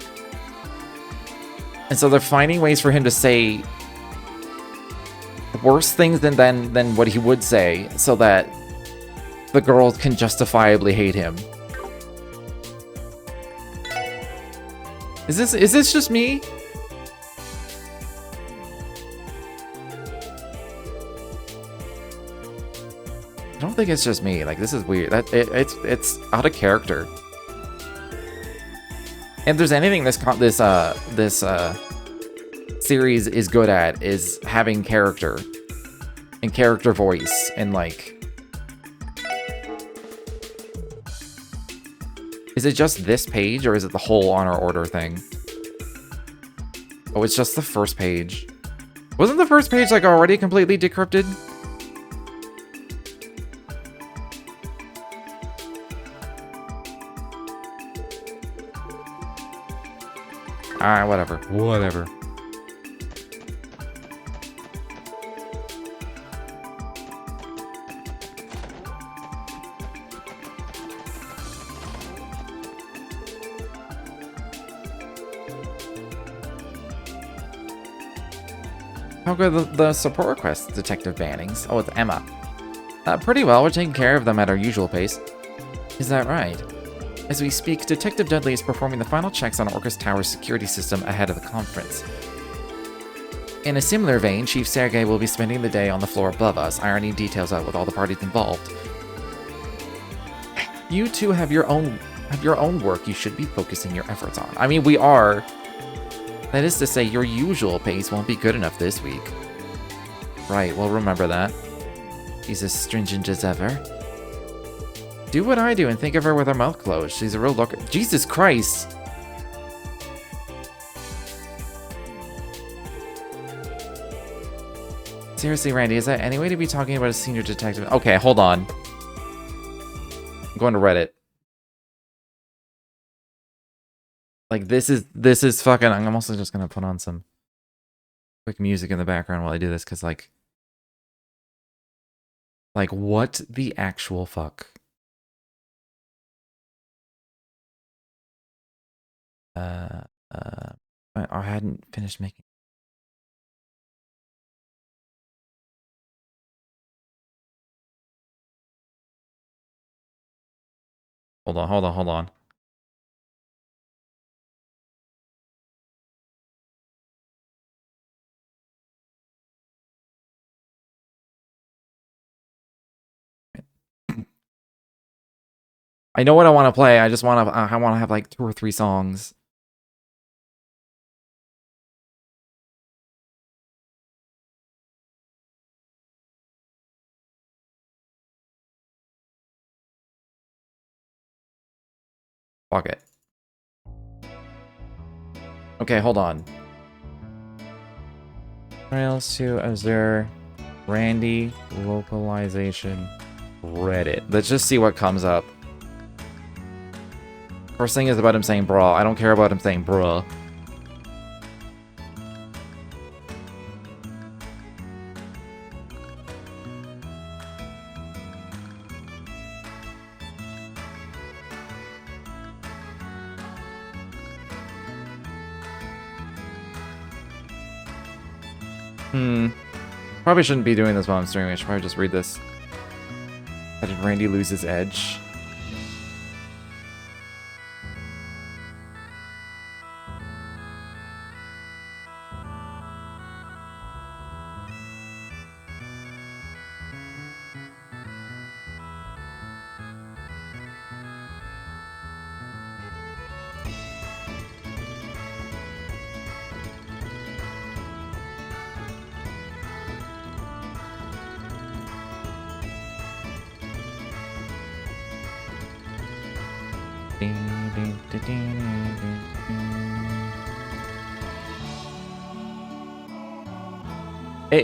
And so they're finding ways for him to say worse things than what he would say, so that the girls can justifiably hate him. Is this just me? I don't think it's just me. Like, this is weird. It's out of character. And if there's anything this series is good at, is having character and character voice, and like, is it just this page or is it the whole honor order thing? Oh, it's just the first page. Wasn't the first page like already completely decrypted? Alright, whatever. Whatever. How good the support requests, Detective Bannings? Oh, it's Emma. Pretty well. We're taking care of them at our usual pace. Is that right? As we speak, Detective Dudley is performing the final checks on Orcus Tower's security system ahead of the conference. In a similar vein, Chief Sergei will be spending the day on the floor above us, ironing details out with all the parties involved. You two have your own work you should be focusing your efforts on. I mean, we are. That is to say, your usual pace won't be good enough this week. Right, we'll remember that. She's as stringent as ever. Do what I do and think of her with her mouth closed. She's a real looker. Jesus Christ! Seriously, Randy, is that any way to be talking about a senior detective? Okay, hold on. I'm going to Reddit. Like, this is fucking... I'm also just gonna put on some quick music in the background while I do this, because, like, what the actual fuck? I hadn't finished making... Hold on. I know what I want to play. I just want to. I want to have like 2 or 3 songs. Fuck it. Okay, hold on. Trails to Azure, Randy, localization, Reddit. Let's just see what comes up. First thing is about him saying bruh. I don't care about him saying bruh. Probably shouldn't be doing this while I'm streaming. I should probably just read this. How did Randy lose his edge?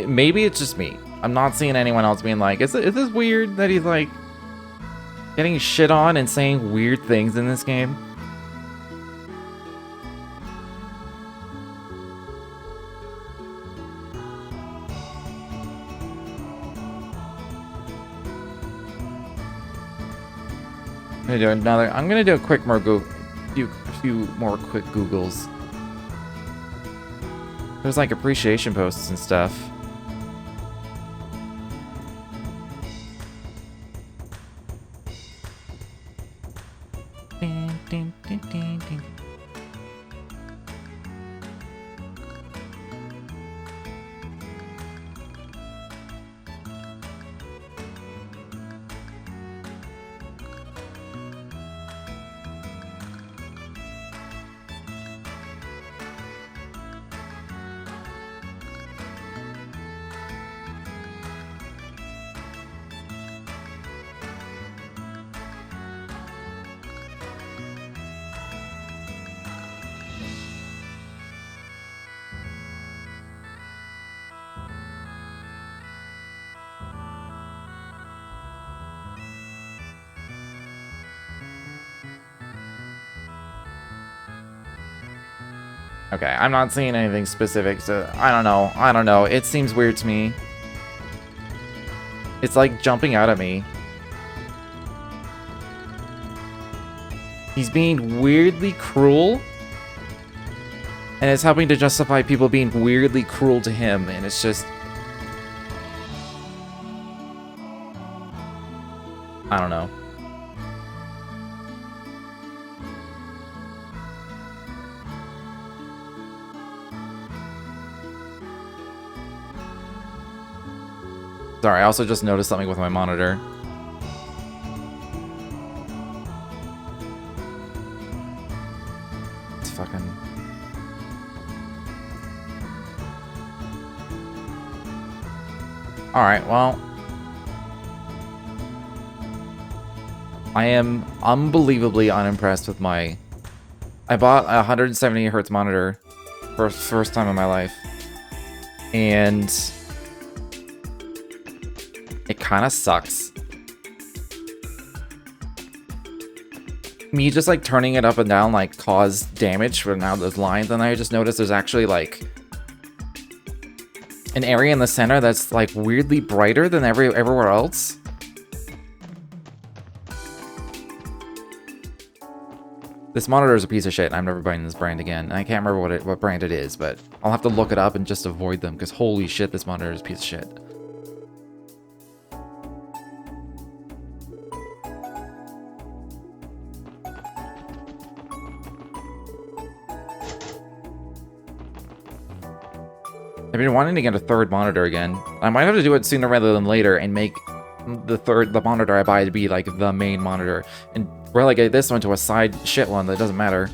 Maybe it's just me. I'm not seeing anyone else being like, is this weird that he's like getting shit on and saying weird things in this game? I'm gonna do a quick more few more quick Googles. There's like appreciation posts and stuff. Okay, I'm not seeing anything specific, so I don't know. It seems weird to me. It's like jumping out at me. He's being weirdly cruel. And it's helping to justify people being weirdly cruel to him, and it's just... I don't know. Sorry, I also just noticed something with my monitor. It's fucking... Alright, well... I am unbelievably unimpressed with my... I bought a 170Hz monitor for the first time in my life. And... it kind of sucks. Me just like turning it up and down like caused damage for now those lines, and I just noticed there's actually like an area in the center that's like weirdly brighter than everywhere else. This monitor is a piece of shit. I'm never buying this brand again. And I can't remember what brand it is, but I'll have to look it up and just avoid them because holy shit, this monitor is a piece of shit. I've been wanting to get a third monitor again. I might have to do it sooner rather than later and make the monitor I buy to be like the main monitor and relegate this one to a side shit one that doesn't matter.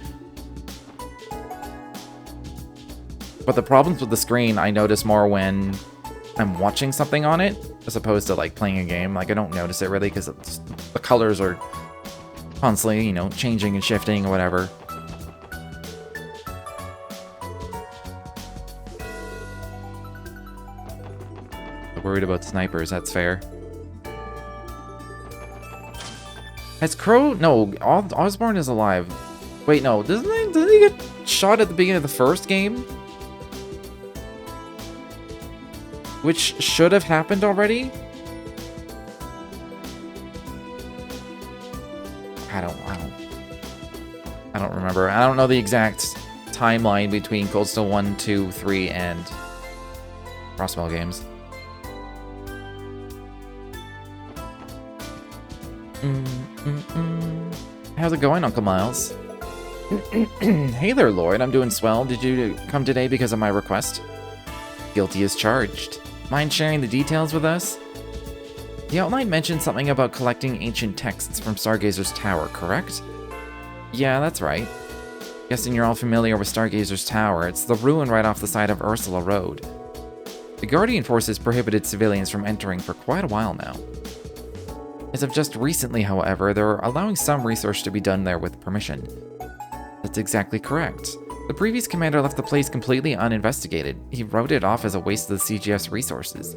But the problems with the screen I notice more when I'm watching something on it as opposed to like playing a game. Like I don't notice it really because the colors are constantly, you know, changing and shifting or whatever. Worried about snipers, that's fair. Has Crow... No, Osborne is alive. Wait, no, doesn't he get shot at the beginning of the first game? Which should have happened already? I don't remember. I don't know the exact timeline between Cold Steel 1, 2, 3, and Crossbell games. How's it going, Uncle Miles? Hey there, Lloyd. I'm doing swell. Did you come today because of my request? Guilty as charged. Mind sharing the details with us? The outline mentioned something about collecting ancient texts from Stargazer's Tower, correct? Yeah, that's right. Guessing you're all familiar with Stargazer's Tower. It's the ruin right off the side of Ursula Road. The Guardian forces prohibited civilians from entering for quite a while now. As of just recently, however, they're allowing some research to be done there with permission. That's exactly correct. The previous commander left the place completely uninvestigated. He wrote it off as a waste of the CGF's resources.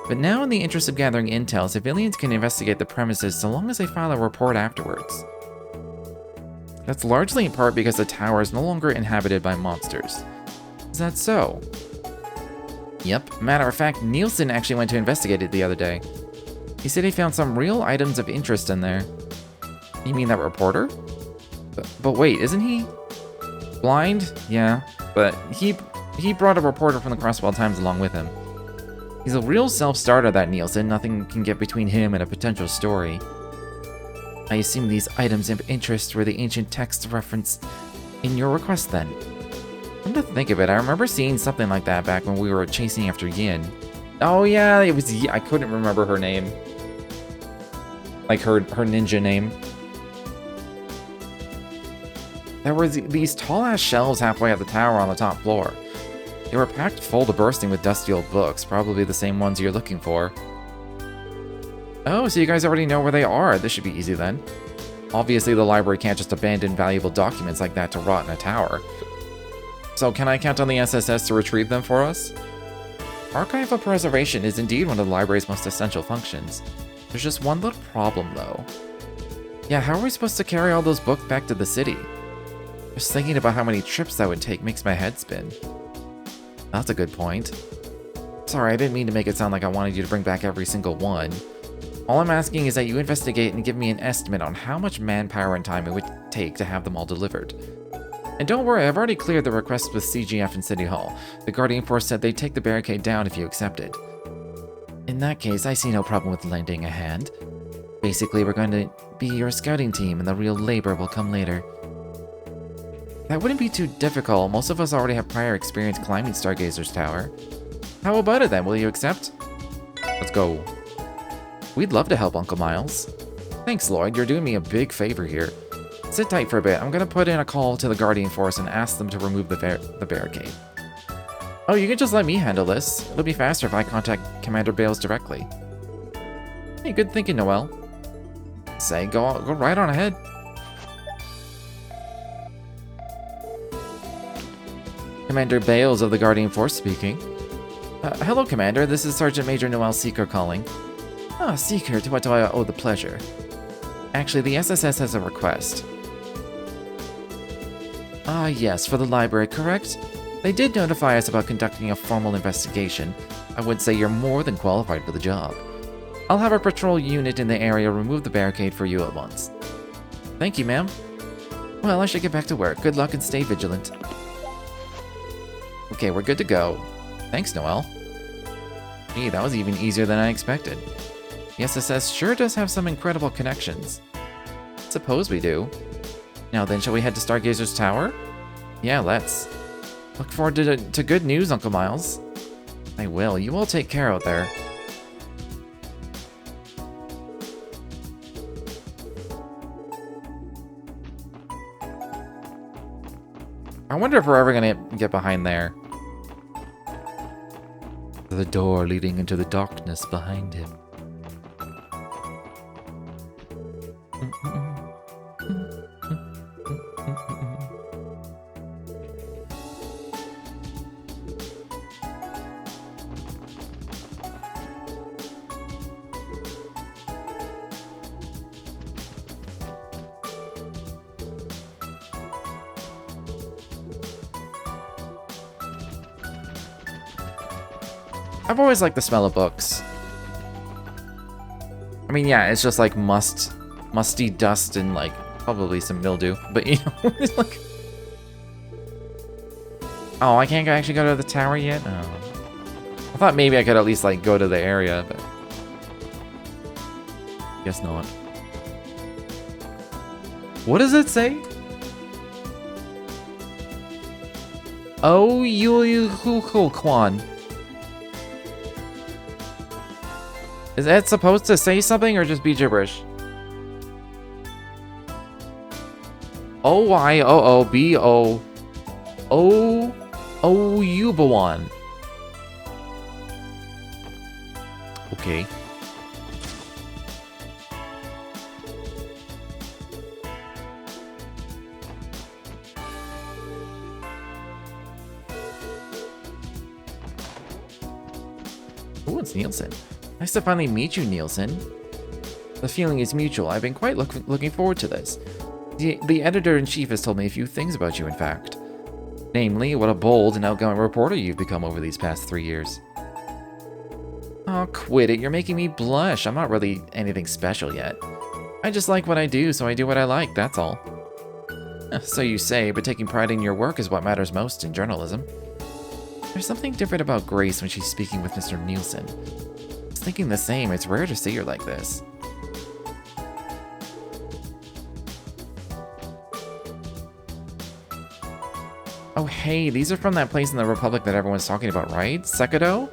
But now, in the interest of gathering intel, civilians can investigate the premises so long as they file a report afterwards. That's largely in part because the tower is no longer inhabited by monsters. Is that so? Yep. Matter of fact, Nielsen actually went to investigate it the other day. He said he found some real items of interest in there. You mean that reporter? But wait, isn't he blind? Yeah, but he brought a reporter from the Crosswell Times along with him. He's a real self-starter, that Nielsen. Nothing can get between him and a potential story. I assume these items of interest were the ancient texts referenced in your request then. Come to think of it, I remember seeing something like that back when we were chasing after Yin. Oh yeah, it was I couldn't remember her name. Like her ninja name. There were these tall-ass shelves halfway up the tower on the top floor. They were packed full to bursting with dusty old books, probably the same ones you're looking for. Oh, so you guys already know where they are. This should be easy then. Obviously, the library can't just abandon valuable documents like that to rot in a tower. So can I count on the SSS to retrieve them for us? Archival preservation is indeed one of the library's most essential functions. There's just one little problem, though. Yeah, how are we supposed to carry all those books back to the city? Just thinking about how many trips that would take makes my head spin. That's a good point. Sorry, I didn't mean to make it sound like I wanted you to bring back every single one. All I'm asking is that you investigate and give me an estimate on how much manpower and time it would take to have them all delivered. And don't worry, I've already cleared the request with CGF and City Hall. The Guardian Force said they'd take the barricade down if you accepted. In that case, I see no problem with lending a hand. Basically, we're going to be your scouting team and the real labor will come later. That wouldn't be too difficult. Most of us already have prior experience climbing Stargazer's tower. How about it then? Will you accept? Let's go. We'd love to help, Uncle Miles. Thanks, Lloyd. You're doing me a big favor here. Sit tight for a bit. I'm going to put in a call to the Guardian Force and ask them to remove the barricade. Oh, you can just let me handle this. It'll be faster if I contact Commander Bales directly. Hey, good thinking, Noel. Say, go right on ahead. Commander Bales of the Guardian Force speaking. Hello, Commander. This is Sergeant Major Noel Seeker calling. Ah, Seeker, to what do I owe the pleasure? Actually, the SSS has a request. Ah, yes, for the library, correct? They did notify us about conducting a formal investigation. I would say you're more than qualified for the job. I'll have a patrol unit in the area remove the barricade for you at once. Thank you, ma'am. Well, I should get back to work. Good luck and stay vigilant. Okay, we're good to go. Thanks, Noel. Gee, that was even easier than I expected. The SSS sure does have some incredible connections. Suppose we do. Now then, shall we head to Stargazer's tower? Yeah, let's. Look forward to good news, Uncle Miles. I will. You all take care out there. I wonder if we're ever gonna get behind there. The door leading into the darkness behind him. I've always liked the smell of books. I mean, yeah, it's just like musty dust and like probably some mildew, but you know, it's like, oh, I can't actually go to the tower yet? Oh. I thought maybe I could at least like go to the area, but guess not. What does it say? Oh, you Kwan. Is that supposed to say something or just be gibberish? O-Y-O-O-B-O-O-Yubawan. Okay. Oh, it's Nielsen. Nice to finally meet you, Nielsen. The feeling is mutual. I've been quite looking forward to this. The editor-in-chief has told me a few things about you, in fact. Namely, what a bold and outgoing reporter you've become over these past 3 years. Oh, quit it. You're making me blush. I'm not really anything special yet. I just like what I do, so I do what I like, that's all. So you say, but taking pride in your work is what matters most in journalism. There's something different about Grace when she's speaking with Mr. Nielsen. I was thinking the same, it's rare to see her like this. Oh hey, these are from that place in the Republic that everyone's talking about, right? Sekado?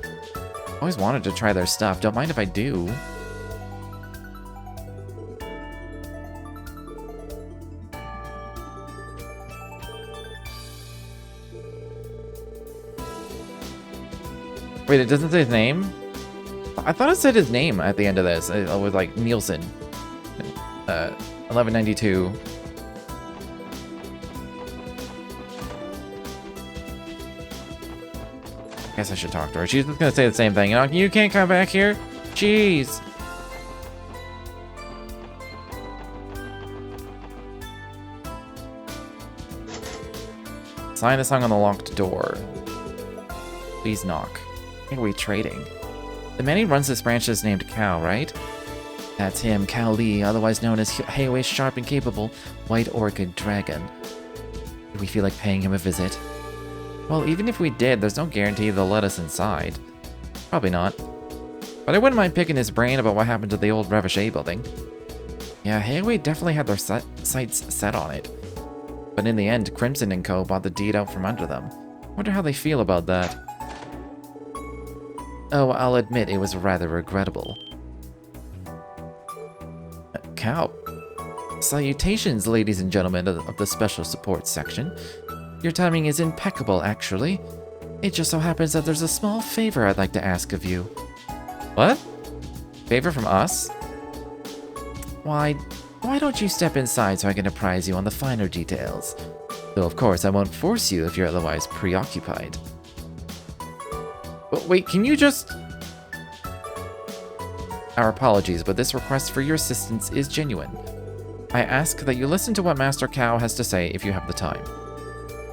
Always wanted to try their stuff, don't mind if I do. Wait, it doesn't say his name? I thought it said his name at the end of this. It was like Nielsen. 1192. I guess I should talk to her. She's just gonna say the same thing. You can't come back here? Jeez. Sign is hung on the locked door. Please knock. Are we trading? The man who runs this branch is named Cal, right? That's him, Cal Lee, otherwise known as Heiwei's sharp and capable White Orchid Dragon. Do we feel like paying him a visit? Well, even if we did, there's no guarantee they'll let us inside. Probably not. But I wouldn't mind picking his brain about what happened to the old Revochet building. Yeah, Heiwei definitely had their sights set on it. But in the end, Crimson & Co. bought the deed out from under them. Wonder how they feel about that. Oh, I'll admit it was rather regrettable. Cow. Salutations, ladies and gentlemen of the Special Support Section. Your timing is impeccable, actually. It just so happens that there's a small favor I'd like to ask of you. What? Favor from us? Why don't you step inside so I can apprise you on the finer details? Though, of course, I won't force you if you're otherwise preoccupied. But wait, can you just... Our apologies, but this request for your assistance is genuine. I ask that you listen to what Master Cow has to say if you have the time.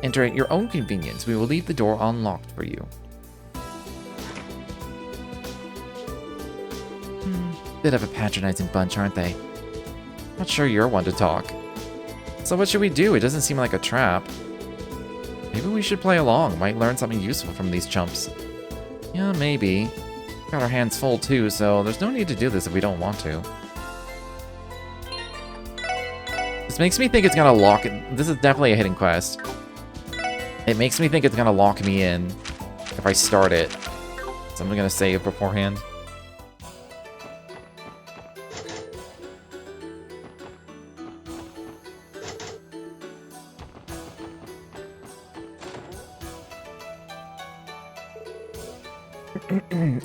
Enter at your own convenience. We will leave the door unlocked for you. Bit of a patronizing bunch, aren't they? Not sure you're one to talk. So what should we do? It doesn't seem like a trap. Maybe we should play along. Might learn something useful from these chumps. Yeah, maybe. Got our hands full too, so there's no need to do this if we don't want to. This makes me think it's gonna lock it. This is definitely a hidden quest. It makes me think it's gonna lock me in if I start it. So I'm gonna save beforehand.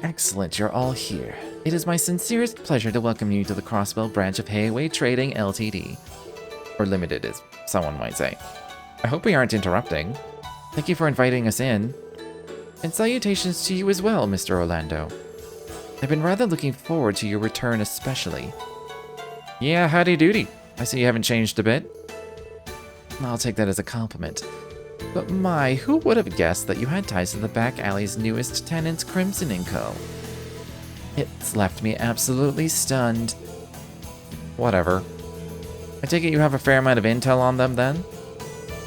Excellent, you're all here. It is my sincerest pleasure to welcome you to the Crossbell branch of Heiwei Trading Ltd. Or Limited, as someone might say. I hope we aren't interrupting. Thank you for inviting us in. And salutations to you as well, Mr. Orlando. I've been rather looking forward to your return especially. Yeah, howdy doody. I see you haven't changed a bit. I'll take that as a compliment. But my, who would have guessed that you had ties to the back alley's newest tenants, Crimson & Co.? It's left me absolutely stunned. Whatever. I take it you have a fair amount of intel on them, then?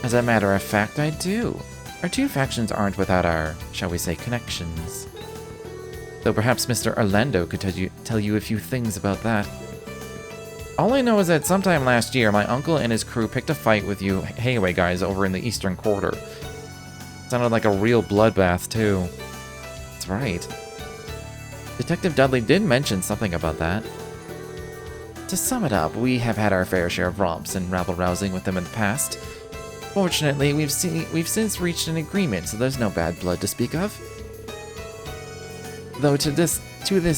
As a matter of fact, I do. Our two factions aren't without our, shall we say, connections. Though perhaps Mr. Orlando could tell you a few things about that. All I know is that sometime last year, my uncle and his crew picked a fight with you Heiwei guys over in the Eastern Quarter. Sounded like a real bloodbath, too. That's right. Detective Dudley did mention something about that. To sum it up, we have had our fair share of romps and rabble-rousing with them in the past. Fortunately, we've since reached an agreement, so there's no bad blood to speak of. Though to this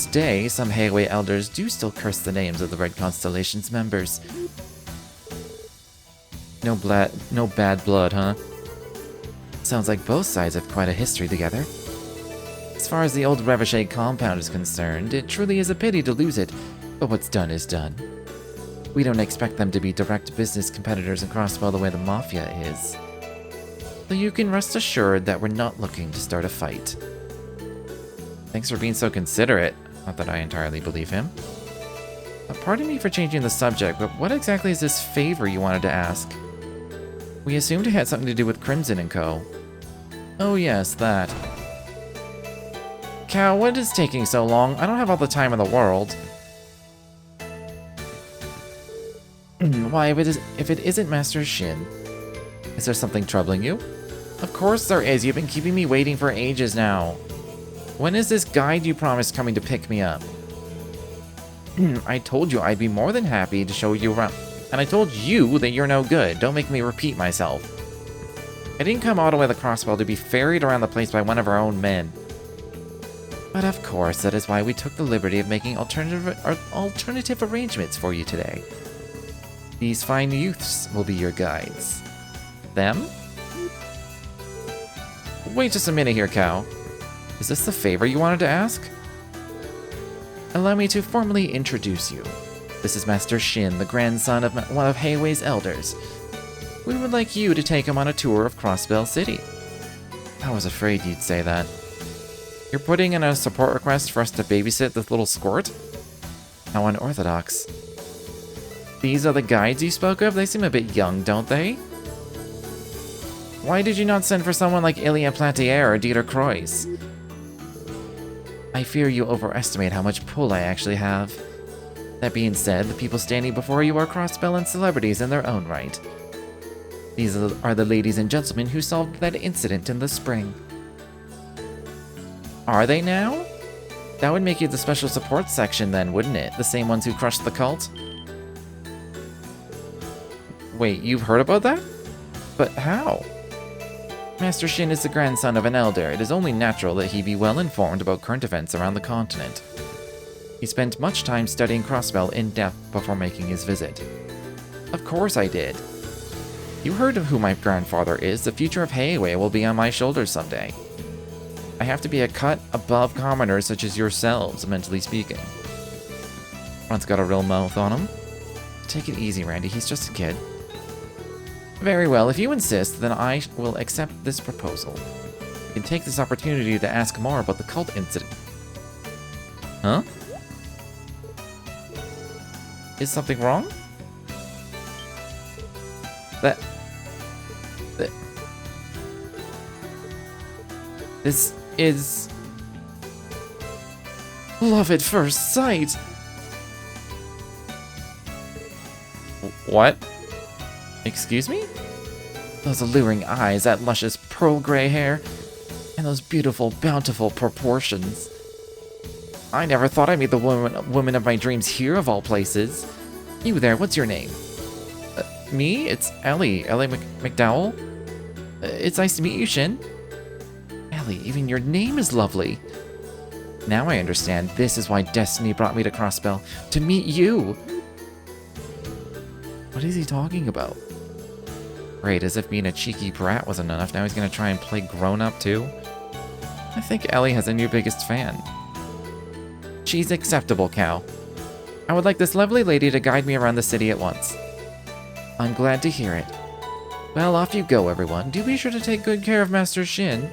day, some Heiwei elders do still curse the names of the Red Constellation's members. No bad blood, huh? Sounds like both sides have quite a history together. As far as the old Revochet compound is concerned, it truly is a pity to lose it, but what's done is done. We don't expect them to be direct business competitors in Crossbell the way the Mafia is. So you can rest assured that we're not looking to start a fight. Thanks for being so considerate. Not that I entirely believe him. Pardon me for changing the subject, but what exactly is this favor you wanted to ask? We assumed it had something to do with Crimson and Co. Oh yes, that. Cal, what is taking so long? I don't have all the time in the world. Why, if it isn't Master Shin, is there something troubling you? Of course there is. You've been keeping me waiting for ages now. When is this guide you promised coming to pick me up? I told you I'd be more than happy to show you around. And I told you that you're no good. Don't make me repeat myself. I didn't come all the way to the Crossbell to be ferried around the place by one of our own men. But of course, that is why we took the liberty of making alternative arrangements for you today. These fine youths will be your guides. Them? Wait just a minute here, Cow. Is this the favor you wanted to ask? Allow me to formally introduce you. This is Master Shin, the grandson of one of Heiwei's elders. We would like you to take him on a tour of Crossbell City. I was afraid you'd say that. You're putting in a support request for us to babysit this little squirt? How unorthodox. These are the guides you spoke of? They seem a bit young, don't they? Why did you not send for someone like Ilya Platier or Dieter Croix? I fear you overestimate how much pull I actually have. That being said, the people standing before you are Crossbell and celebrities in their own right. These are the ladies and gentlemen who solved that incident in the spring. Are they now? That would make you the special support section then, wouldn't it? The same ones who crushed the cult? Wait, you've heard about that? But how? Master Shin is the grandson of an elder. It is only natural that he be well informed about current events around the continent. He spent much time studying Crossbell in depth before making his visit. Of course I did. You heard of who my grandfather is. The future of Heiwei will be on my shoulders someday. I have to be a cut above commoners such as yourselves, mentally speaking. Ron's got a real mouth on him. Take it easy, Randy. He's just a kid. Very well, if you insist, then I will accept this proposal. You can take this opportunity to ask more about the cult incident. Huh? Is something wrong? This is... love at first sight! What? Excuse me? Those alluring eyes, that luscious pearl gray hair, and those beautiful, bountiful proportions. I never thought I'd meet the woman of my dreams here, of all places. You there, what's your name? Me? It's Ellie. Ellie McDowell? It's nice to meet you, Shin. Ellie, even your name is lovely. Now I understand. This is why destiny brought me to Crossbell. To meet you! What is he talking about? Great, as if being a cheeky brat wasn't enough, now he's gonna try and play grown-up too? I think Ellie has a new biggest fan. She's acceptable, Cow. I would like this lovely lady to guide me around the city at once. I'm glad to hear it. Well, off you go, everyone. Do be sure to take good care of Master Shin.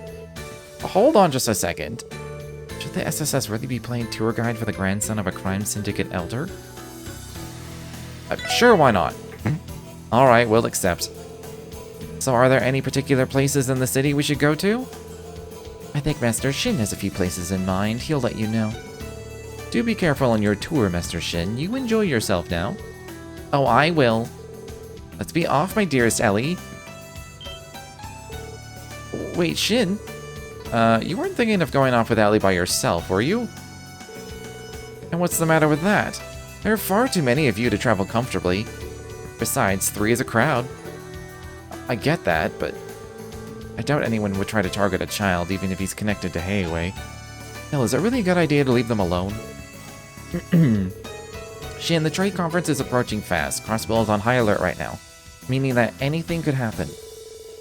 Hold on just a second. Should the SSS really be playing tour guide for the grandson of a crime syndicate elder? Sure, why not? Alright, we'll accept. So are there any particular places in the city we should go to? I think Master Shin has a few places in mind. He'll let you know. Do be careful on your tour, Master Shin. You enjoy yourself now. Oh, I will. Let's be off, my dearest Ellie. Wait, Shin? You weren't thinking of going off with Ellie by yourself, were you? And what's the matter with that? There are far too many of you to travel comfortably. Besides, 3 is a crowd. I get that, but I doubt anyone would try to target a child, even if he's connected to Heiwei. Hell, is it really a good idea to leave them alone? Shin, the trade conference is approaching fast. Crossbell is on high alert right now, meaning that anything could happen.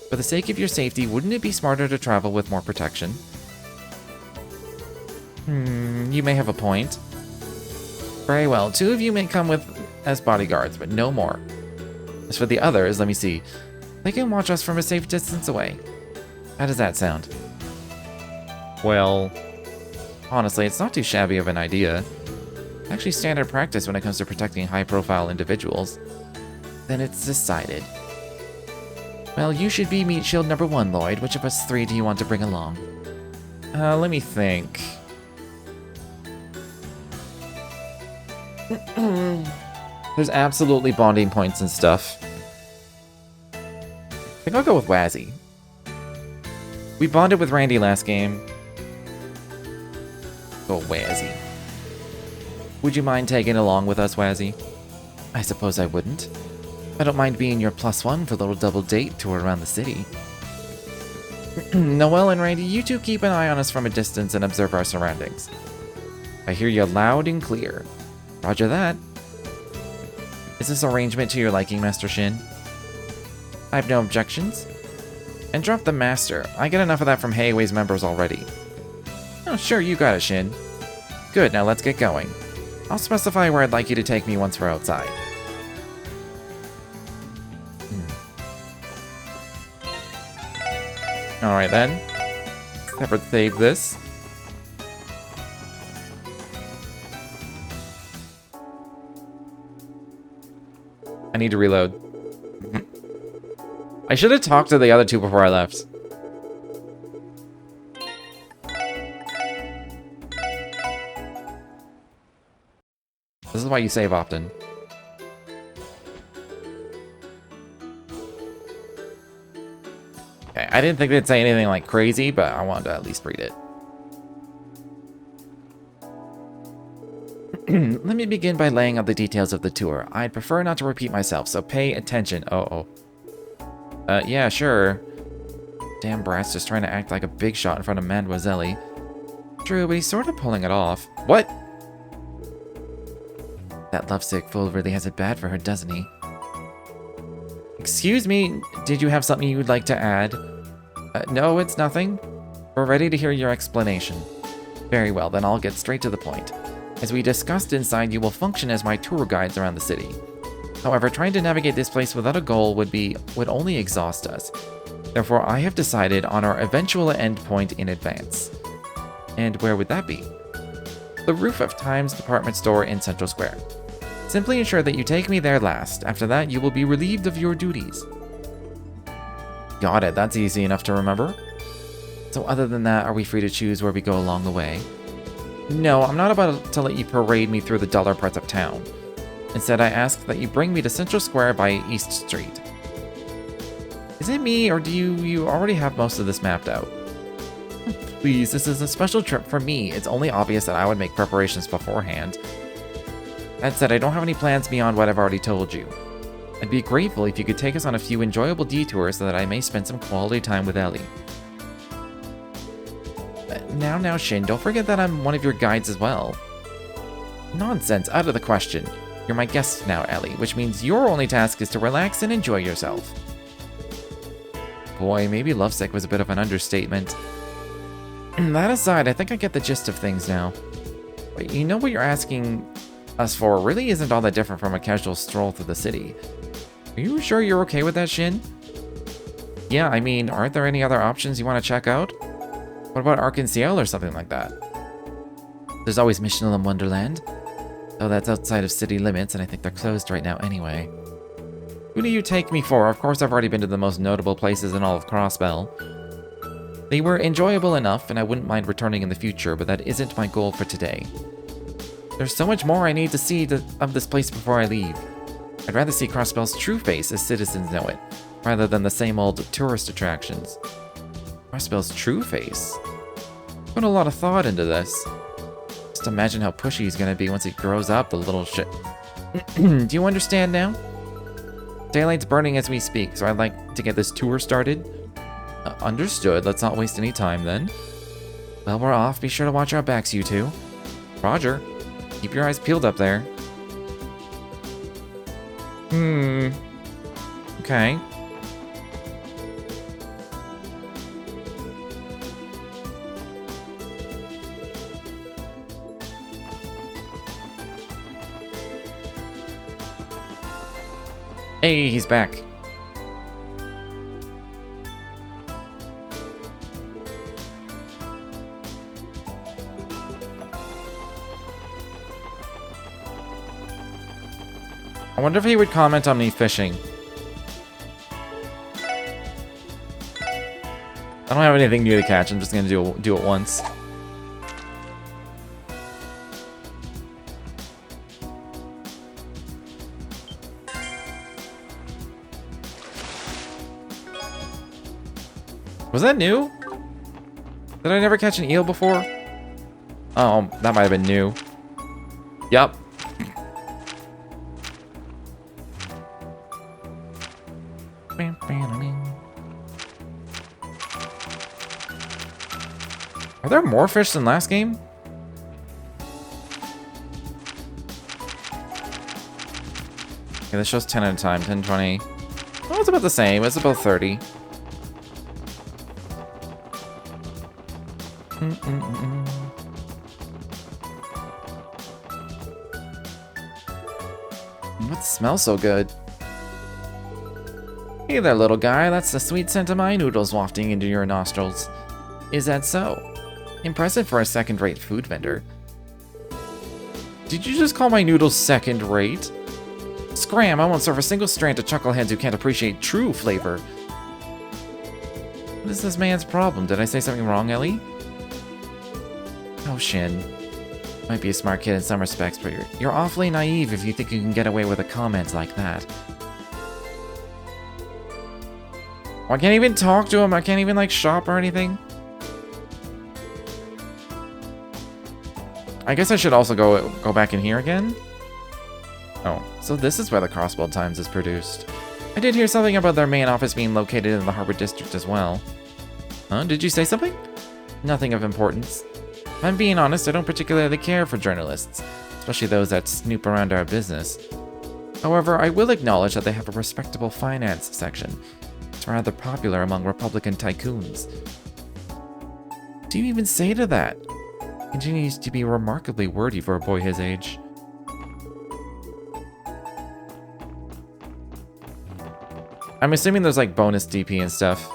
For the sake of your safety, wouldn't it be smarter to travel with more protection? You may have a point. Very well, 2 of you may come with as bodyguards, but no more. As for the others, let me see. They can watch us from a safe distance away. How does that sound? Well, honestly, it's not too shabby of an idea. Actually standard practice when it comes to protecting high-profile individuals. Then it's decided. Well, you should be meat shield number 1, Lloyd. Which of us 3 do you want to bring along? Let me think. There's absolutely bonding points and stuff. I think I'll go with Wazzy. We bonded with Randy last game. Go Wazzy. Would you mind tagging along with us, Wazzy? I suppose I wouldn't. I don't mind being your +1 for a little double date tour around the city. Noelle and Randy, you two keep an eye on us from a distance and observe our surroundings. I hear you loud and clear. Roger that. Is this arrangement to your liking, Master Shin? I have no objections. And drop the Master. I get enough of that from Heiwei's members already. Oh, sure, you got it, Shin. Good, now let's get going. I'll specify where I'd like you to take me once we're outside. Alright then. Never save this. I need to reload. I should have talked to the other two before I left. This is why you save often. Okay, I didn't think they'd say anything like crazy, but I wanted to at least read it. Let me begin by laying out the details of the tour. I'd prefer not to repeat myself, so pay attention. Yeah, sure. Damn Brat's just trying to act like a big shot in front of Mademoiselle. True, but he's sort of pulling it off. What? That lovesick fool really has it bad for her, doesn't he? Excuse me, did you have something you'd like to add? No, it's nothing. We're ready to hear your explanation. Very well, then I'll get straight to the point. As we discussed inside, you will function as my tour guides around the city. However, trying to navigate this place without a goal would only exhaust us. Therefore, I have decided on our eventual endpoint in advance. And where would that be? The roof of Time's department store in Central Square. Simply ensure that you take me there last. After that, you will be relieved of your duties. Got it, that's easy enough to remember. So other than that, are we free to choose where we go along the way? No, I'm not about to let you parade me through the duller parts of town. Instead, I ask that you bring me to Central Square by East Street. Is it me, or do you already have most of this mapped out? Please, this is a special trip for me. It's only obvious that I would make preparations beforehand. That said, I don't have any plans beyond what I've already told you. I'd be grateful if you could take us on a few enjoyable detours so that I may spend some quality time with Ellie. Now, Shin, don't forget that I'm one of your guides as well. Nonsense, out of the question. You're my guest now, Ellie, which means your only task is to relax and enjoy yourself. Boy, maybe lovesick was a bit of an understatement. That aside, I think I get the gist of things now. But you know what you're asking us for really isn't all that different from a casual stroll through the city. Are you sure you're okay with that, Shin? Yeah, I mean, aren't there any other options you want to check out? What about Arkansas or something like that? There's always Michelin Wonderland. Though that's outside of city limits, and I think they're closed right now anyway. Who do you take me for? Of course, I've already been to the most notable places in all of Crossbell. They were enjoyable enough, and I wouldn't mind returning in the future, but that isn't my goal for today. There's so much more I need to see of this place before I leave. I'd rather see Crossbell's true face as citizens know it, rather than the same old tourist attractions. Crossbell's true face? Put a lot of thought into this. Just imagine how pushy he's gonna be once he grows up, the little shit. Do you understand now? Daylight's burning as we speak, so I'd like to get this tour started. Understood. Let's not waste any time then. Well, we're off. Be sure to watch our backs, you two. Roger. Keep your eyes peeled up there. Okay. Hey, he's back. I wonder if he would comment on me fishing. I don't have anything new to catch. I'm just gonna do it once. Was that new? Did I never catch an eel before? Oh, that might have been new. Yup. Are there more fish than last game? Okay, this shows 10 at a time, 10, 20. Oh, it's about the same. It's about 30. What smells so good? Hey there, little guy. That's the sweet scent of my noodles wafting into your nostrils. Is that so? Impressive for a second-rate food vendor. Did you just call my noodles second-rate? Scram, I won't serve a single strand to chuckleheads who can't appreciate true flavor. What is this man's problem? Did I say something wrong, Ellie? Oh, Shin. Might be a smart kid in some respects, but you're awfully naive if you think you can get away with a comment like that. Oh, I can't even talk to him. I can't even, like, shop or anything. I guess I should also go back in here again. Oh, so this is where the Crossbow Times is produced. I did hear something about their main office being located in the Harbor District as well. Huh? Did you say something? Nothing of importance. If I'm being honest, I don't particularly care for journalists, especially those that snoop around our business. However, I will acknowledge that they have a respectable finance section. It's rather popular among Republican tycoons. What do you even say to that? Continues to be remarkably wordy for a boy his age. I'm assuming there's like bonus DP and stuff.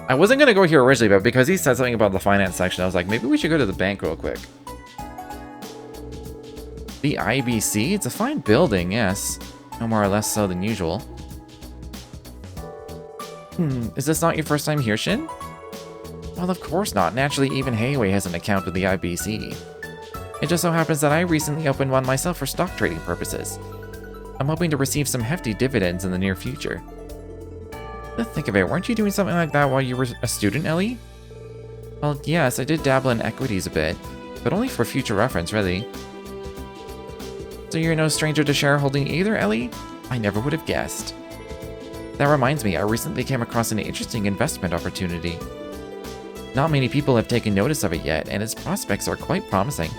I wasn't gonna go here originally, but because he said something about the finance section, I was like, maybe we should go to the bank real quick. The IBC? It's a fine building, yes. No more or less so than usual. Is this not your first time here, Shin? Well, of course not. Naturally, even Heiwei has an account with the IBC. It just so happens that I recently opened one myself for stock trading purposes. I'm hoping to receive some hefty dividends in the near future. Think of it, weren't you doing something like that while you were a student, Ellie? Well, yes, I did dabble in equities a bit, but only for future reference, really. So you're no stranger to shareholding either, Ellie? I never would have guessed. That reminds me, I recently came across an interesting investment opportunity. Not many people have taken notice of it yet, and its prospects are quite promising.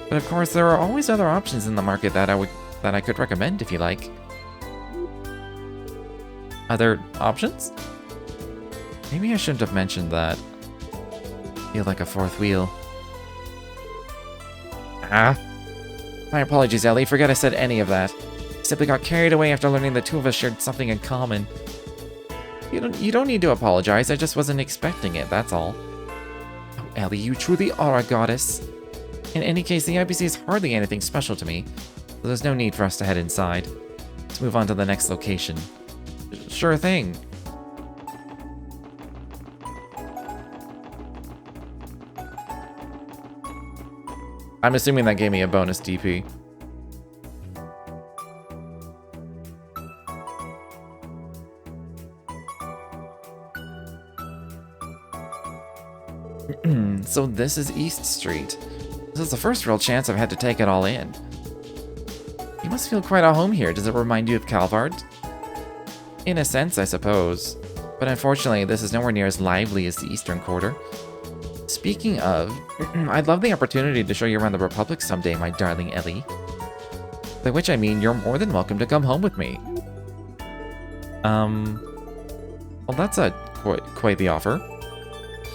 But of course, there are always other options in the market that I could recommend if you like. Other options? Maybe I shouldn't have mentioned that. Feel like a fourth wheel. My apologies, Ellie. Forget I said any of that. Simply got carried away after learning the two of us shared something in common. You don't need to apologize. I just wasn't expecting it, that's all. Oh, Ellie, you truly are a goddess. In any case, the IBC is hardly anything special to me, so there's no need for us to head inside. Let's move on to the next location. Sure thing. I'm assuming that gave me a bonus DP. So this is East Street. This is the first real chance I've had to take it all in. You must feel quite at home here. Does it remind you of Calvard? In a sense, I suppose. But unfortunately, this is nowhere near as lively as the Eastern Quarter. Speaking of, I'd love the opportunity to show you around the Republic someday, my darling Ellie. By which I mean you're more than welcome to come home with me. Well, that's quite the offer.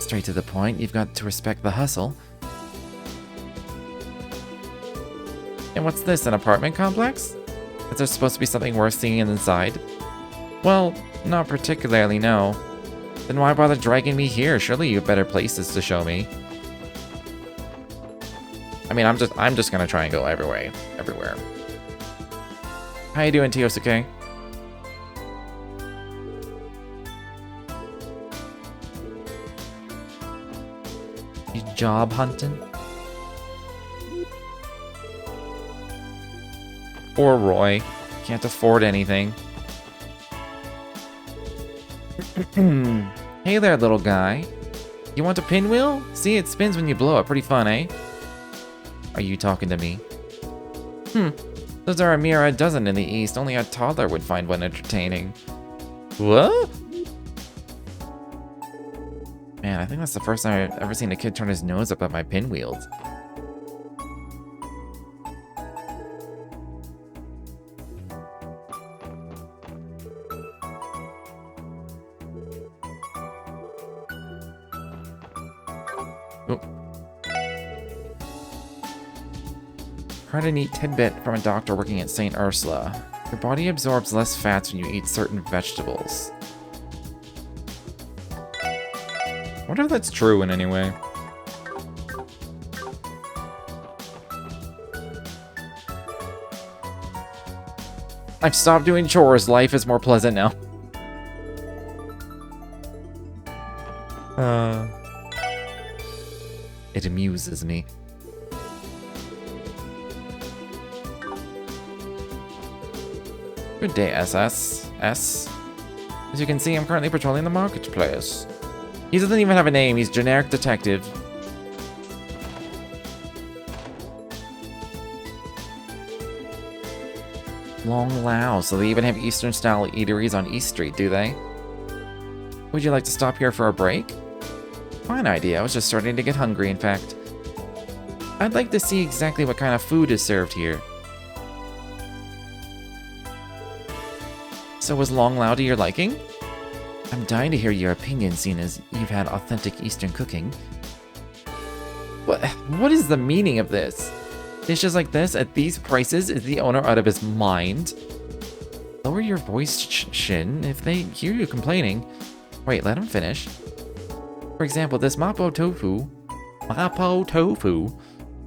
Straight to the point, you've got to respect the hustle. And what's this, an apartment complex? Is there supposed to be something worth seeing inside? Well, not particularly, no. Then why bother dragging me here? Surely you have better places to show me. I mean, I'm just gonna try and go everywhere. How you doing, Tiosuke? You job hunting? Poor Roy. Can't afford anything. Hey there, little guy. You want a pinwheel? See, it spins when you blow it. Pretty fun, eh? Are you talking to me? Those are a mere dozen in the East. Only a toddler would find one entertaining. What? Man, I think that's the first time I've ever seen a kid turn his nose up at my pinwheels. Heard a neat tidbit from a doctor working at St. Ursula. Your body absorbs less fats when you eat certain vegetables. I wonder if that's true in any way. I've stopped doing chores. Life is more pleasant now. It amuses me. Good day, SS. As you can see, I'm currently patrolling the marketplace. He doesn't even have a name, he's generic detective. Long Lao, so they even have Eastern-style eateries on East Street, do they? Would you like to stop here for a break? Fine idea, I was just starting to get hungry, in fact. I'd like to see exactly what kind of food is served here. So was Long Lao to your liking? I'm dying to hear your opinion, seeing as you've had authentic Eastern cooking. What is the meaning of this? Dishes like this, at these prices, is the owner out of his mind? Lower your voice, Shin, if they hear you complaining. Wait, let him finish. For example, this Mapo Tofu.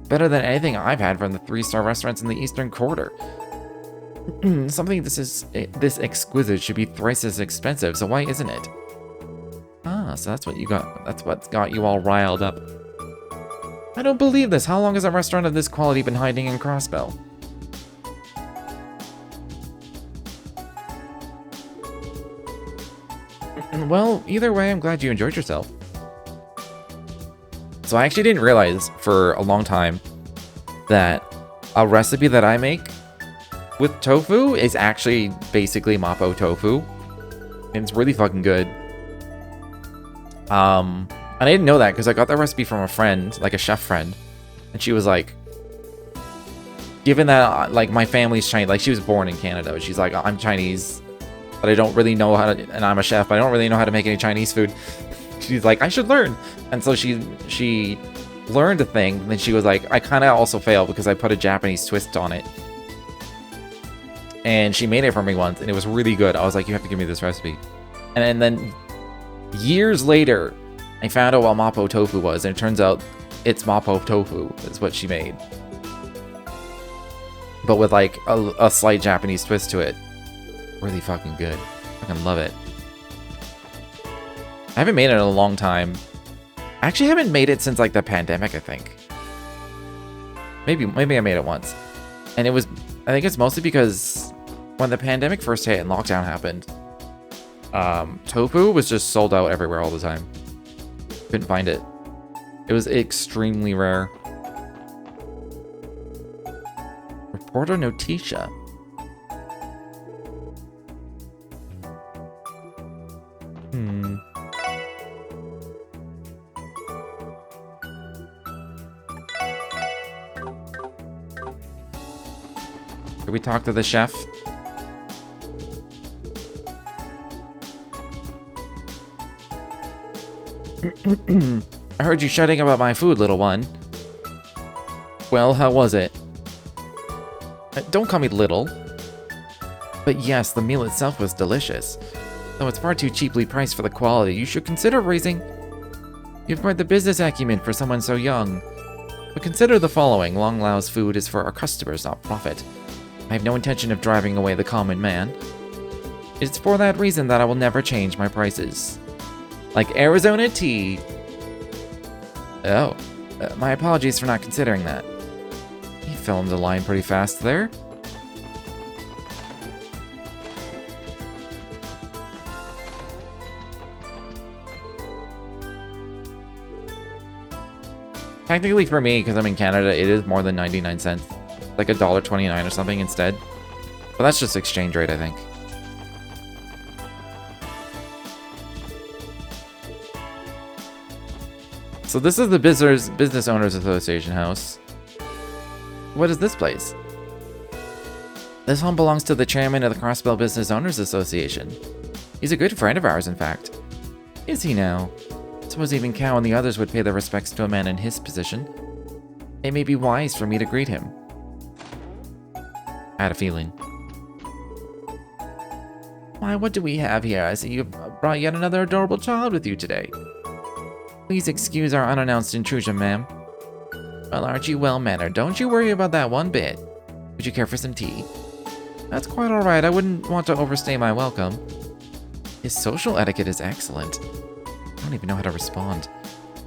Better than anything I've had from the 3-star restaurants in the Eastern Quarter. Something this exquisite should be thrice as expensive, so why isn't it? Ah, so that's what you got. That's what's got you all riled up. I don't believe this. How long has a restaurant of this quality been hiding in Crossbell? Well, either way, I'm glad you enjoyed yourself. So I actually didn't realize for a long time that a recipe that I make with tofu is actually basically Mapo tofu. And it's really fucking good. And I didn't know that because I got that recipe from a friend, like a chef friend. And she was like, given that like my family's Chinese, like she was born in Canada, but she's like, I'm Chinese, but I don't really know how to, and I'm a chef, but I don't really know how to make any Chinese food. She's like, I should learn. And so she learned a thing, and then she was like, I kind of also failed because I put a Japanese twist on it. And she made it for me once, and it was really good. I was like, you have to give me this recipe. And then years later, I found out what Mapo tofu was, and it turns out it's Mapo tofu is what she made. But with like a slight Japanese twist to it. Really fucking good. I fucking love it. I haven't made it in a long time. I actually haven't made it since like the pandemic, I think. Maybe I made it once. And it was, I think it's mostly because when the pandemic first hit and lockdown happened, tofu was just sold out everywhere all the time. Couldn't find it. It was extremely rare. Reporter Noticia. Did we talk to the chef? I heard you shouting about my food, little one. Well, how was it? Don't call me little. But yes, the meal itself was delicious. Though it's far too cheaply priced for the quality, you should consider raising... You've quite the business acumen for someone so young. But consider the following. Long Lao's food is for our customers, not profit. I have no intention of driving away the common man. It's for that reason that I will never change my prices. Like Arizona tea. Oh, my apologies for not considering that. He fell into line pretty fast there. Technically for me, because I'm in Canada, it is more than 99 cents. Like $1.29 or something instead. But that's just exchange rate, I think. So this is the Business Owners Association house. What is this place? This home belongs to the chairman of the Crossbell Business Owners Association. He's a good friend of ours, in fact. Is he now? Suppose even Cow and the others would pay their respects to a man in his position. It may be wise for me to greet him. I had a feeling. Why, what do we have here? I see you've brought yet another adorable child with you today. Please excuse our unannounced intrusion, ma'am. Well, aren't you well-mannered? Don't you worry about that one bit. Would you care for some tea? That's quite alright. I wouldn't want to overstay my welcome. His social etiquette is excellent. I don't even know how to respond.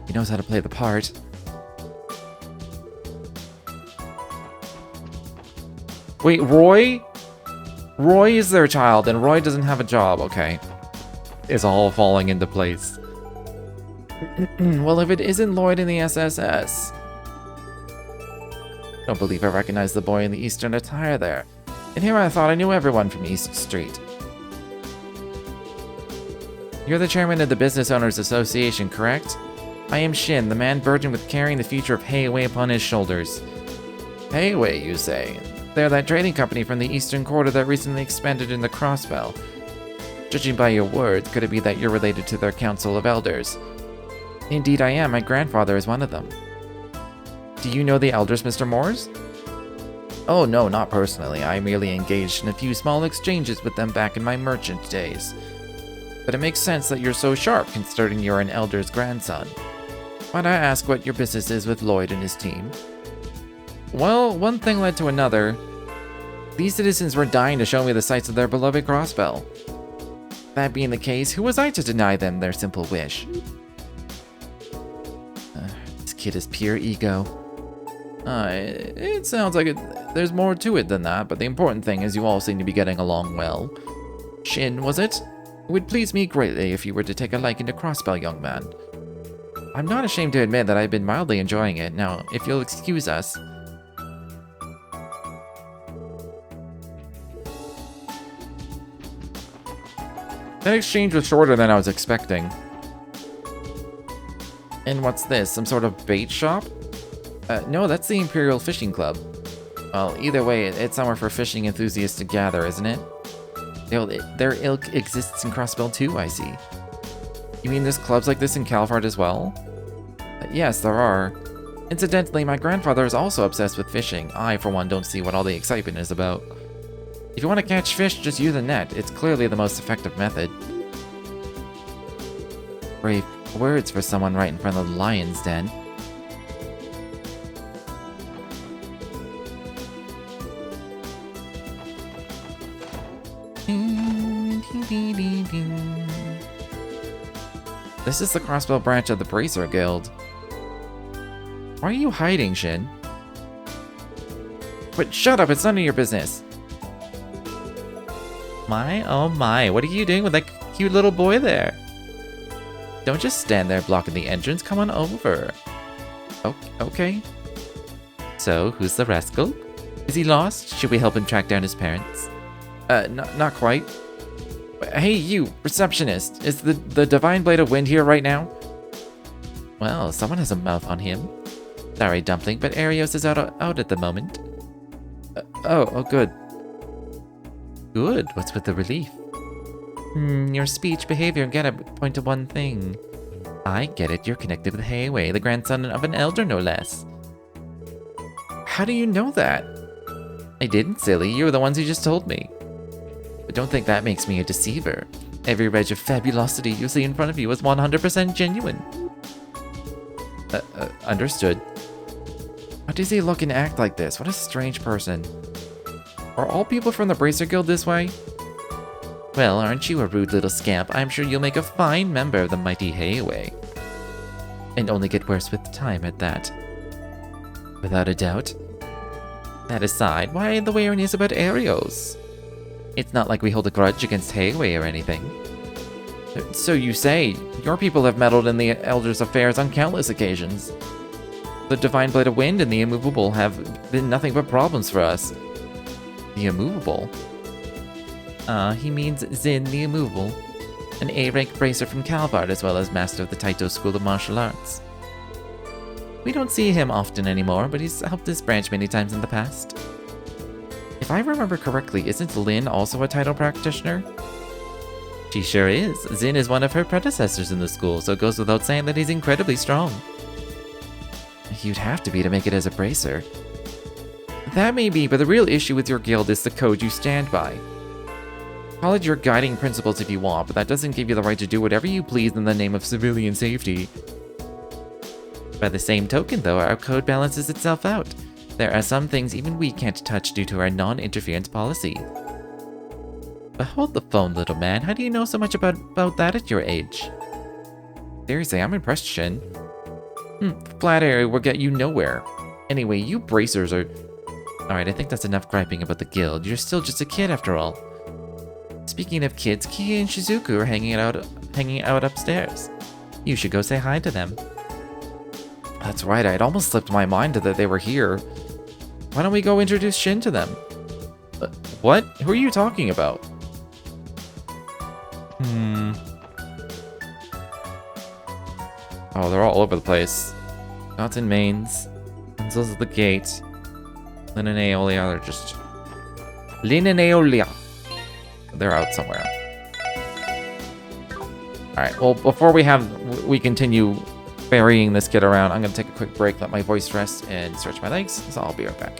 He knows how to play the part. Wait, Roy? Roy is their child, and Roy doesn't have a job. Okay. It's all falling into place. Well, if it isn't Lloyd in the SSS. I don't believe I recognize the boy in the Eastern attire there. And here I thought I knew everyone from East Street. You're the chairman of the Business Owners Association, correct? I am Shin, the man burdened with carrying the future of Heiwei upon his shoulders. Heiwei, you say? They're that trading company from the Eastern Quarter that recently expanded in the Crossbell. Judging by your words, could it be that you're related to their Council of Elders? Indeed I am. My grandfather is one of them. Do you know the Elders, Mr. Moores? Oh no, not personally. I merely engaged in a few small exchanges with them back in my merchant days. But it makes sense that you're so sharp, considering you're an Elder's grandson. Might I ask what your business is with Lloyd and his team? Well, one thing led to another. These citizens were dying to show me the sights of their beloved Crossbell. That being the case, who was I to deny them their simple wish? This kid is pure ego. It sounds like there's more to it than that, but the important thing is you all seem to be getting along well. Shin, was it? It would please me greatly if you were to take a liking to Crossbell, young man. I'm not ashamed to admit that I've been mildly enjoying it. Now, if you'll excuse us... That exchange was shorter than I was expecting. And what's this? Some sort of bait shop? No, that's the Imperial Fishing Club. Well, either way, it's somewhere for fishing enthusiasts to gather, isn't it? Their ilk exists in Crossbell too, I see. You mean there's clubs like this in Calvard as well? Yes, there are. Incidentally, my grandfather is also obsessed with fishing. I, for one, don't see what all the excitement is about. If you want to catch fish, just use a net. It's clearly the most effective method. Brave words for someone right in front of the lion's den. This is the Crossbell branch of the Bracer Guild. Why are you hiding, Shin? But shut up, it's none of your business. My, oh my, what are you doing with that cute little boy there? Don't just stand there blocking the entrance, come on over. Oh, okay. So, who's the rascal? Is he lost? Should we help him track down his parents? Not quite. Hey, you, receptionist. Is the Divine Blade of Wind here right now? Well, someone has a mouth on him. Sorry, Dumpling, but Arios is out at the moment. Oh, good. Good, what's with the relief? Your speech, behavior, and get-up point to one thing. I get it, you're connected with Heiwei, the grandson of an elder, no less. How do you know that? I didn't, silly. You were the ones who just told me. But don't think that makes me a deceiver. Every wedge of fabulosity you see in front of you is 100% genuine. Understood. How does he look and act like this? What a strange person. Are all people from the Bracer Guild this way? Well, aren't you a rude little scamp? I'm sure you'll make a fine member of the mighty Hayway. And only get worse with time at that. Without a doubt. That aside, why the wariness about Arios? It's not like we hold a grudge against Hayway or anything. So you say, your people have meddled in the Elder's affairs on countless occasions. The Divine Blade of Wind and the Immovable have been nothing but problems for us. The Immovable? He means Zin the Immovable, an A-rank bracer from Calvard as well as master of the Taito School of Martial Arts. We don't see him often anymore, but he's helped this branch many times in the past. If I remember correctly, isn't Lynn also a title practitioner? She sure is. Zin is one of her predecessors in the school, so it goes without saying that he's incredibly strong. You'd have to be to make it as a bracer. That may be, but the real issue with your guild is the code you stand by. Call it your guiding principles if you want, but that doesn't give you the right to do whatever you please in the name of civilian safety. By the same token, though, our code balances itself out. There are some things even we can't touch due to our non-interference policy. But hold the phone, little man. How do you know so much about that at your age? Seriously, I'm impressed, Shin. Flat area will get you nowhere. Anyway, you bracers are... Alright, I think that's enough griping about the guild. You're still just a kid after all. Speaking of kids, Kia and Shizuku are hanging out upstairs. You should go say hi to them. That's right, I'd almost slipped my mind that they were here. Why don't we go introduce Shin to them? What? Who are you talking about? Oh, they're all over the place. Scots and mains. Pencils at the gate. Lin and Aeolia, they're just... Lin and Aeolia. They're out somewhere. Alright, well, before we continue ferrying this kid around, I'm going to take a quick break, let my voice rest, and stretch my legs, so I'll be right back.